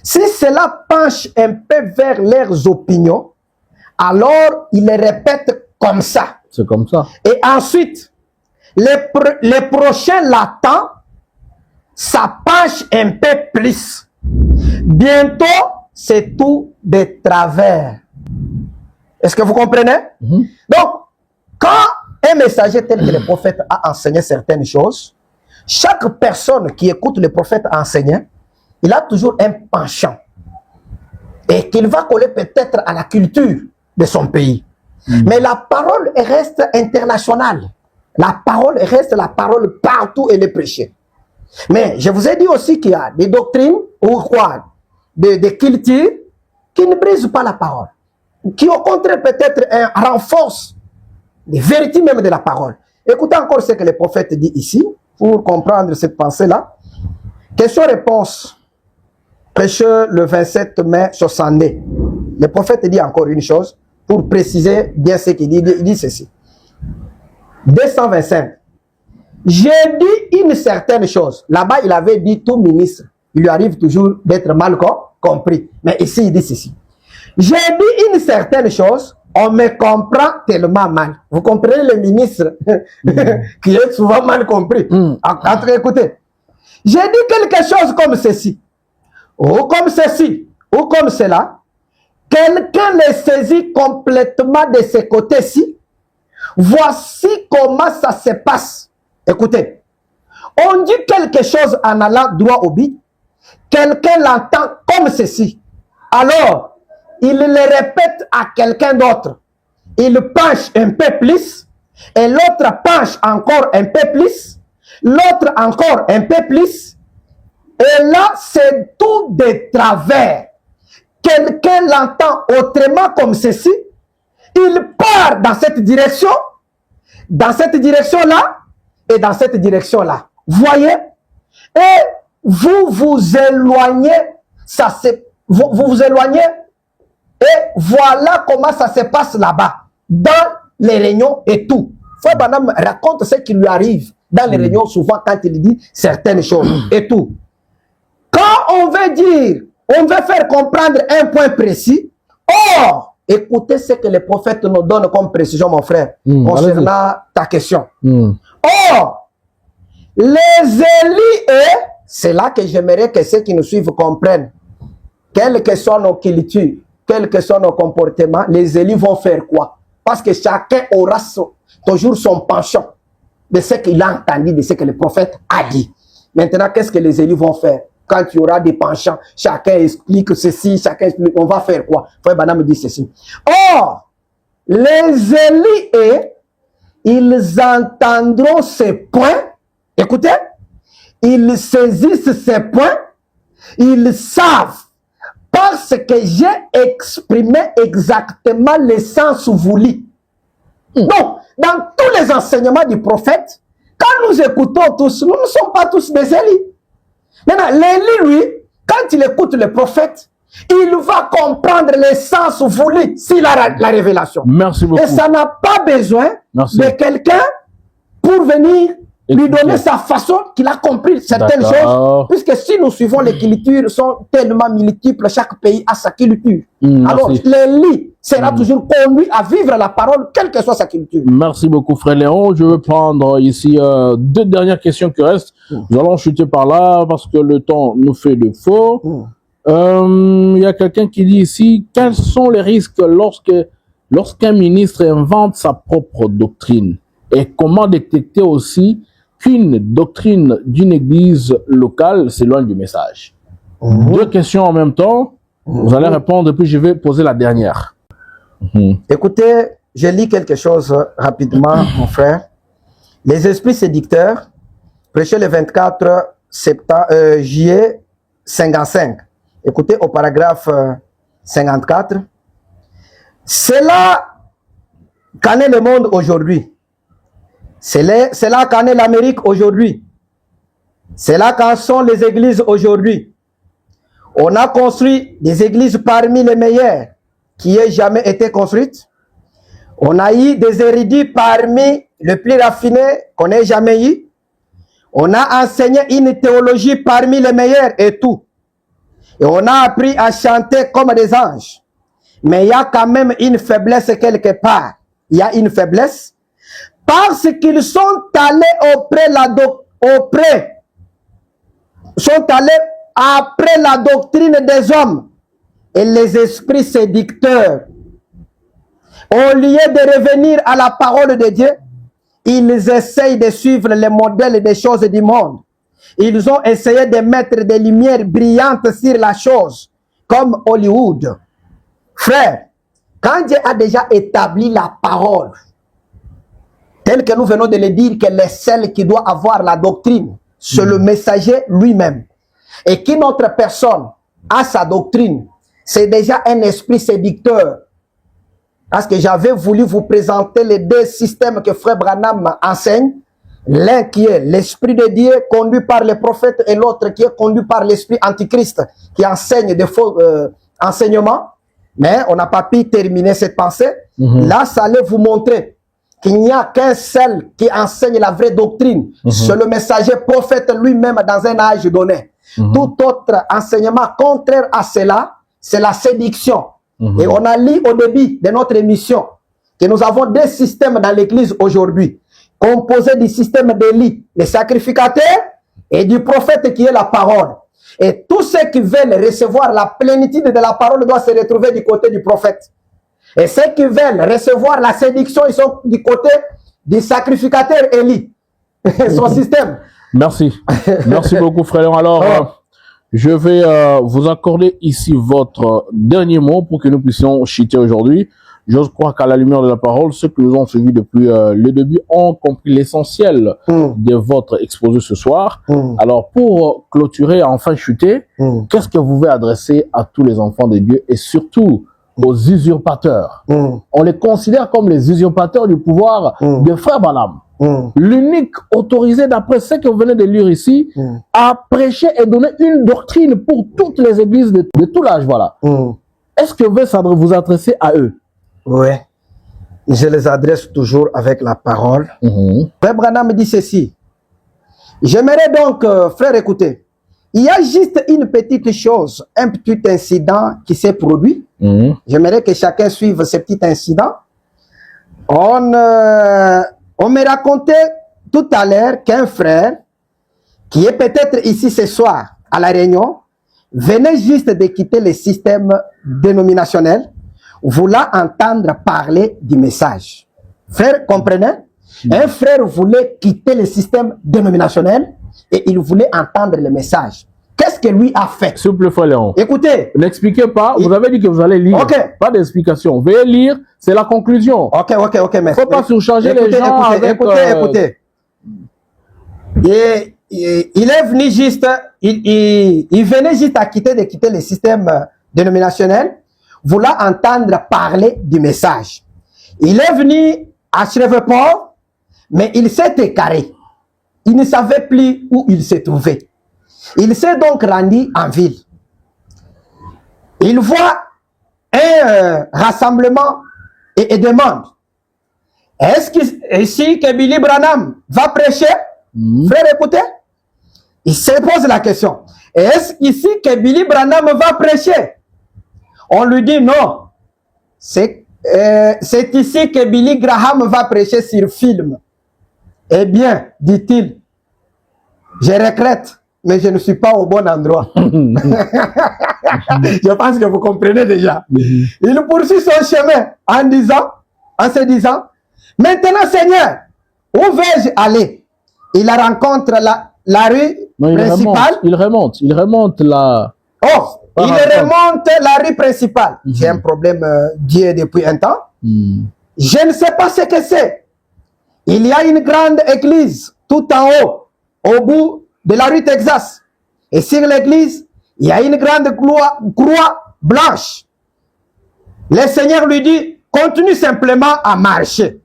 Si cela penche un peu vers leurs opinions, alors ils les répètent comme ça. C'est comme ça. Et ensuite, les prochains l'attendent, ça penche un peu plus. Bientôt, c'est tout de travers. Est-ce que vous comprenez? Donc, quand un messager tel que le prophète a enseigné certaines choses, chaque personne qui écoute le prophète enseigner, il a toujours un penchant. Et qu'il va coller peut-être à la culture de son pays. Mais la parole reste internationale. La parole reste la parole partout et les prêcher. Mais je vous ai dit aussi qu'il y a des doctrines ou quoi, des cultures qui ne brisent pas la parole. Qui au contraire peut-être renforcent des vérités même de la parole. Écoutez encore ce que le prophète dit ici, pour comprendre cette pensée-là. Question-réponse, prêcheur le 27 mai 62. Le prophète dit encore une chose, pour préciser bien ce qu'il dit. Il dit ceci. 225. J'ai dit une certaine chose. Là-bas, il avait dit tout ministre. Il lui arrive toujours d'être mal compris. Mais ici, il dit ceci. J'ai dit une certaine chose, on me comprend tellement mal. Vous comprenez le ministre qui est souvent mal compris. Écoutez, j'ai dit quelque chose comme ceci, ou comme ceci, ou comme cela. Quelqu'un le saisit complètement de ce côté-ci. Voici comment ça se passe. Écoutez, on dit quelque chose en allant droit au but. Quelqu'un l'entend comme ceci. Alors, il le répète à quelqu'un d'autre. Il penche un peu plus, et l'autre penche encore un peu plus, l'autre encore un peu plus, et là, c'est tout de travers. Quelqu'un l'entend autrement comme ceci, il part dans cette direction-là, et dans cette direction-là. Voyez? Et vous vous éloignez, vous vous éloignez, et voilà comment ça se passe là-bas, dans les réunions et tout. Frère Branham raconte ce qui lui arrive dans les réunions, souvent quand il dit certaines choses et tout. Quand on veut dire, on veut faire comprendre un point précis, or, écoutez ce que le prophète nous donne comme précision, mon frère, concernant ta question. Or, les élites, c'est là que j'aimerais que ceux qui nous suivent comprennent, quelles que soient nos cultures, quels que soient nos comportements, les élus vont faire quoi? Parce que chacun aura toujours son penchant de ce qu'il a entendu, de ce que le prophète a dit. Maintenant, qu'est-ce que les élus vont faire? Quand il y aura des penchants, chacun explique ceci, chacun explique, on va faire quoi? Frère Branham me dit ceci. Or, les élus, ils entendront ces points. Écoutez, ils saisissent ces points, ils savent. Parce que j'ai exprimé exactement le sens voulu. Donc, dans tous les enseignements du prophète, quand nous écoutons tous, nous ne sommes pas tous des élus. Maintenant, l'élu, lui, quand il écoute le prophète, il va comprendre le sens voulu s'il a la révélation. Merci beaucoup. Et ça n'a pas besoin de quelqu'un pour venir lui donner sa façon qu'il a compris certaines choses, puisque si nous suivons les cultures sont tellement multiples, chaque pays a sa culture. Alors, l'élu sera toujours conduit à vivre la parole, quelle que soit sa culture. Merci beaucoup, frère Léon. Je vais prendre ici deux dernières questions qui restent. Nous allons chuter par là parce que le temps nous fait de faux. Il y a quelqu'un qui dit ici, quels sont les risques lorsqu'un ministre invente sa propre doctrine? Et comment détecter aussi qu'une doctrine d'une église locale s'éloigne du message? Deux questions en même temps. Vous allez répondre et puis je vais poser la dernière. Écoutez, je lis quelque chose rapidement, mon frère. Les esprits séducteurs, prêché le 24 juillet 55. Écoutez au paragraphe 54. C'est là qu'en est le monde aujourd'hui. C'est là qu'en est l'Amérique aujourd'hui. C'est là qu'en sont les églises aujourd'hui. On a construit des églises parmi les meilleures qui aient jamais été construites. On a eu des érudits parmi les plus raffinés qu'on ait jamais eu. On a enseigné une théologie parmi les meilleures et tout. Et on a appris à chanter comme des anges. Mais il y a quand même une faiblesse quelque part. Il y a une faiblesse. Parce qu'ils sont allés après la doctrine des hommes et les esprits séducteurs. Au lieu de revenir à la parole de Dieu, ils essayent de suivre les modèles des choses du monde. Ils ont essayé de mettre des lumières brillantes sur la chose, comme Hollywood. Frère, quand Dieu a déjà établi la parole, tel que nous venons de le dire, que est celle qui doit avoir la doctrine, c'est le messager lui-même. Et qu'une autre personne a sa doctrine, c'est déjà un esprit séducteur. Parce que j'avais voulu vous présenter les deux systèmes que Frère Branham enseigne. L'un qui est l'Esprit de Dieu conduit par les prophètes et l'autre qui est conduit par l'Esprit Antichrist qui enseigne des faux enseignements. Mais on n'a pas pu terminer cette pensée. Là, ça allait vous montrer qu'il n'y a qu'un seul qui enseigne la vraie doctrine. C'est le messager prophète lui-même dans un âge donné. Tout autre enseignement contraire à cela, c'est la séduction. Et on a lu au début de notre émission que nous avons deux systèmes dans l'église aujourd'hui, composés du système d'Élie, le sacrificateur, et du prophète qui est la parole. Et tous ceux qui veulent recevoir la plénitude de la parole doivent se retrouver du côté du prophète. Et ceux qui veulent recevoir la séduction, ils sont du côté du sacrificateur Élie. Son système. Merci. Merci beaucoup, frère. Alors, je vais vous accorder ici votre dernier mot pour que nous puissions chuter aujourd'hui. Je crois qu'à la lumière de la parole, ceux qui nous ont suivis depuis le début ont compris l'essentiel de votre exposé ce soir. Alors, pour clôturer, enfin chuter, qu'est-ce que vous voulez adresser à tous les enfants de Dieu et surtout aux usurpateurs? On les considère comme les usurpateurs du pouvoir de Frère Branham. L'unique autorisé, d'après ce que vous venez de lire ici, à prêcher et donner une doctrine pour toutes les églises de tout l'âge. Voilà. Est-ce que vous vous adressez à eux? Oui. Je les adresse toujours avec la parole. Frère Branham dit ceci. J'aimerais donc, frère, écouter. Il y a juste une petite chose, un petit incident qui s'est produit. J'aimerais que chacun suive ce petit incident. On me racontait tout à l'heure qu'un frère, qui est peut-être ici ce soir à la réunion, venait juste de quitter le système dénominationnel, voulant entendre parler du message. Frère, comprenez? Un frère voulait quitter le système dénominationnel et il voulait entendre le message. Qu'est-ce que lui a fait? S'il vous plaît, frère Léon. Écoutez. N'expliquez pas. Vous avez dit que vous allez lire. Pas d'explication. Veuillez lire. C'est la conclusion. Ok, mais. Il ne faut pas surcharger les gens. Écoutez. Et, il est venu juste, il venait juste à quitter le système dénominationnel, voulant entendre parler du message. Il est venu à Shreveport, mais il s'est écaré. Il ne savait plus où il se trouvait. Il s'est donc rendu en ville. Il voit un rassemblement et demande, est-ce qu'ici que Billy Branham va prêcher? Frère, écoutez. Il se pose la question, est-ce qu'ici que Billy Branham va prêcher? On lui dit non. C'est ici que Billy Graham va prêcher sur film. Eh bien, dit-il, je regrette, mais je ne suis pas au bon endroit. Je pense que vous comprenez déjà. Il poursuit son chemin en se disant, maintenant Seigneur, où vais-je aller? Il rencontre la rue principale. Il remonte la... Il remonte la rue principale. J'ai un problème Dieu depuis un temps. Je ne sais pas ce que c'est. Il y a une grande église tout en haut, au bout de la rue Texas. Et sur l'église, il y a une grande croix blanche. Le Seigneur lui dit, continue simplement à marcher.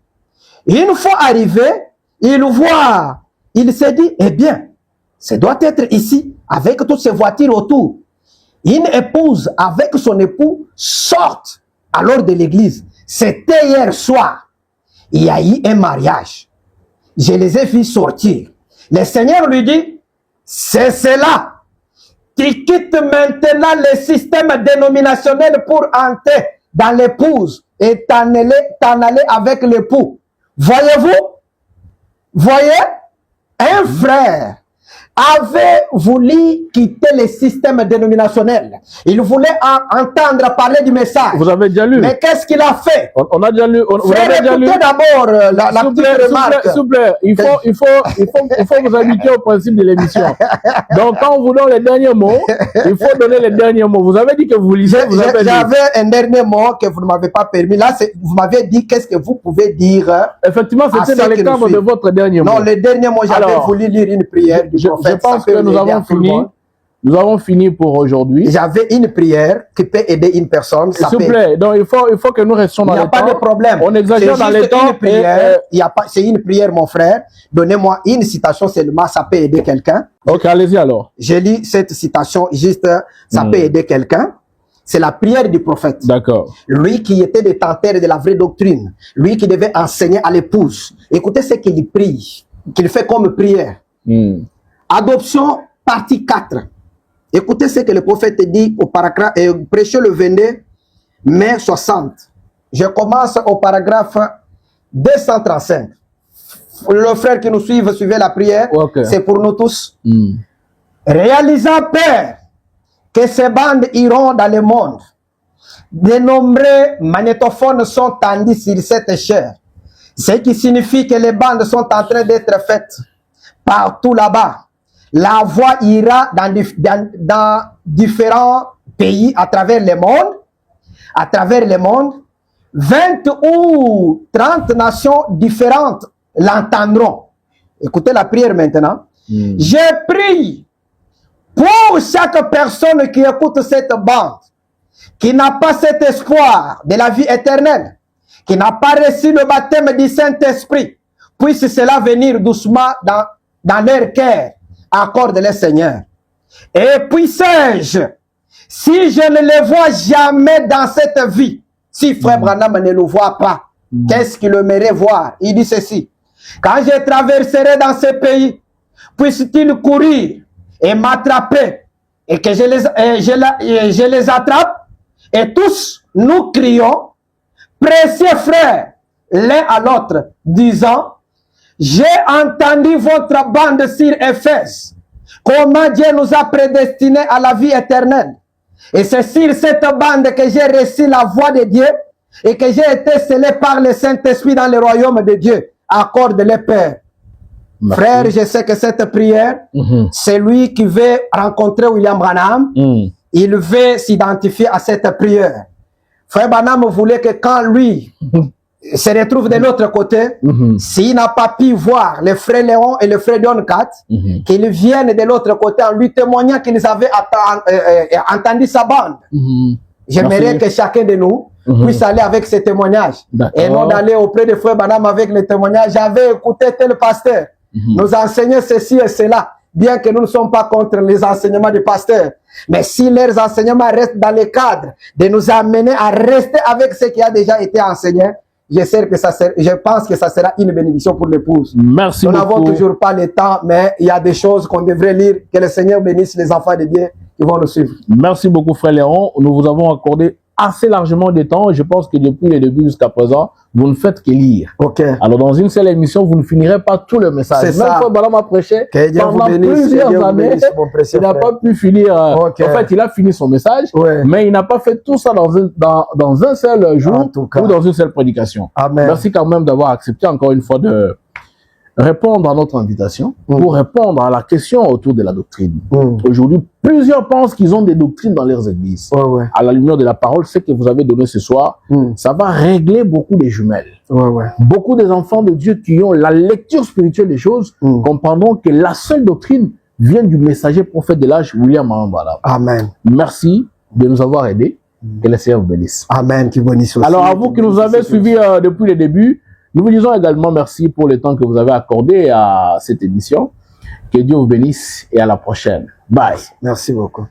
Une fois arrivé, il voit, il se dit, eh bien, ça doit être ici, avec toutes ces voitures autour. Une épouse avec son époux sortent alors de l'église. C'était hier soir. Il y a eu un mariage. Je les ai vus sortir. Le Seigneur lui dit, c'est cela. Tu quittes maintenant le système dénominationnel pour entrer dans l'épouse et t'en aller avec l'époux. Voyez-vous? Voyez? Un frère avait voulu quitter le système dénominationnel. Il voulait entendre parler du message. Vous avez déjà lu? Mais qu'est-ce qu'il a fait? On a déjà lu. Vous avez déjà lu? D'abord la petite remarque. S'il vous plaît, il faut vous habituer au principe de l'émission. Donc, quand on vous donne les derniers mots, il faut donner les derniers mots. Vous avez dit que vous lisez, vous avez dit. J'avais un dernier mot que vous ne m'avez pas permis. Là, vous m'avez dit qu'est-ce que vous pouvez dire. Effectivement, c'était dans le cadre de votre dernier mot. Non, le dernier mot, j'avais voulu lire une prière du prophète. Je pense que nous avons fini. nous avons fini pour aujourd'hui. J'avais une prière qui peut aider une personne. S'il vous plaît, donc il faut que nous restions dans Il n'y les a pas temps. de problème. On exagère dans les temps. C'est une prière, mon frère. Donnez-moi une citation seulement, ça peut aider quelqu'un. Ok, allez-y alors. J'ai lu cette citation, juste, ça peut aider quelqu'un. C'est la prière du prophète. D'accord. Lui qui était détenteur de la vraie doctrine. Lui qui devait enseigner à l'épouse. Écoutez ce qu'il prie, qu'il fait comme prière. Adoption, partie 4. Écoutez ce que le prophète dit au paragraphe, prêchez le 22 mai 60. Je commence au paragraphe 235. Le frère qui nous suit, suivez la prière. Okay. C'est pour nous tous. Réalisant, Père, que ces bandes iront dans le monde. De nombreux magnétophones sont tendus sur cette chair. Ce qui signifie que les bandes sont en train d'être faites partout là-bas. La voix ira dans différents pays à travers le monde. À travers le monde, 20 ou 30 nations différentes l'entendront. Écoutez la prière maintenant. Je prie pour chaque personne qui écoute cette bande, qui n'a pas cet espoir de la vie éternelle, qui n'a pas reçu le baptême du Saint-Esprit, puisse cela venir doucement dans leur cœur. Accorde le Seigneur. Et puissé-je, si je ne le vois jamais dans cette vie, si frère Branham ne le voit pas, qu'est-ce qu'il aimerait voir? Il dit ceci: quand je traverserai dans ce pays, puisse-t-il courir et m'attraper, et que je les attrape, et tous nous crions, précieux frères, l'un à l'autre, disant: j'ai entendu votre bande sur Éphèse, comment Dieu nous a prédestinés à la vie éternelle. Et c'est sur cette bande que j'ai reçu la voix de Dieu et que j'ai été scellé par le Saint-Esprit dans le royaume de Dieu. Accorde-le, Père. Merci. Frère, je sais que cette prière, c'est lui qui veut rencontrer William Branham. Il veut s'identifier à cette prière. Frère Branham voulait que quand lui se retrouve de l'autre côté, s'il n'a pas pu voir le frère Léon et le frère John Kat, qu'ils viennent de l'autre côté en lui témoignant qu'ils avaient entendu sa bande. J'aimerais que chacun de nous puisse aller avec ces témoignages et non d'aller auprès de frère Branham avec les témoignages. J'avais écouté tel pasteur nous enseigner ceci et cela, bien que nous ne sommes pas contre les enseignements du pasteur. Mais si leurs enseignements restent dans le cadre de nous amener à rester avec ce qui a déjà été enseigné, je pense que ça sera une bénédiction pour l'épouse. Merci beaucoup. Nous n'avons toujours pas le temps, mais il y a des choses qu'on devrait lire. Que le Seigneur bénisse les enfants de Dieu qui vont nous suivre. Merci beaucoup, frère Léon. Nous vous avons accordé assez largement de temps. Je pense que depuis le début jusqu'à présent, vous ne faites que lire. Alors, dans une seule émission, vous ne finirez pas tout le message. Même quand Branham a prêché, pendant plusieurs années, il n'a pas pu finir. En fait, il a fini son message, mais il n'a pas fait tout ça dans un seul jour ou dans une seule prédication. Amen. Merci quand même d'avoir accepté encore une fois de répondre à notre invitation pour répondre à la question autour de la doctrine. Aujourd'hui, plusieurs pensent qu'ils ont des doctrines dans leurs églises. À la lumière de la parole, ce que vous avez donné ce soir, ça va régler beaucoup les jumelles. Beaucoup des enfants de Dieu qui ont la lecture spirituelle des choses comprendront que la seule doctrine vient du messager prophète de l'âge, William Branham. Amen. Merci de nous avoir aidés. Que le Seigneur vous bénisse. Amen. Qui bénisse aussi. Alors, à vous qui nous avez suivis depuis le début, nous vous disons également merci pour le temps que vous avez accordé à cette émission. Que Dieu vous bénisse et à la prochaine. Bye. Merci beaucoup.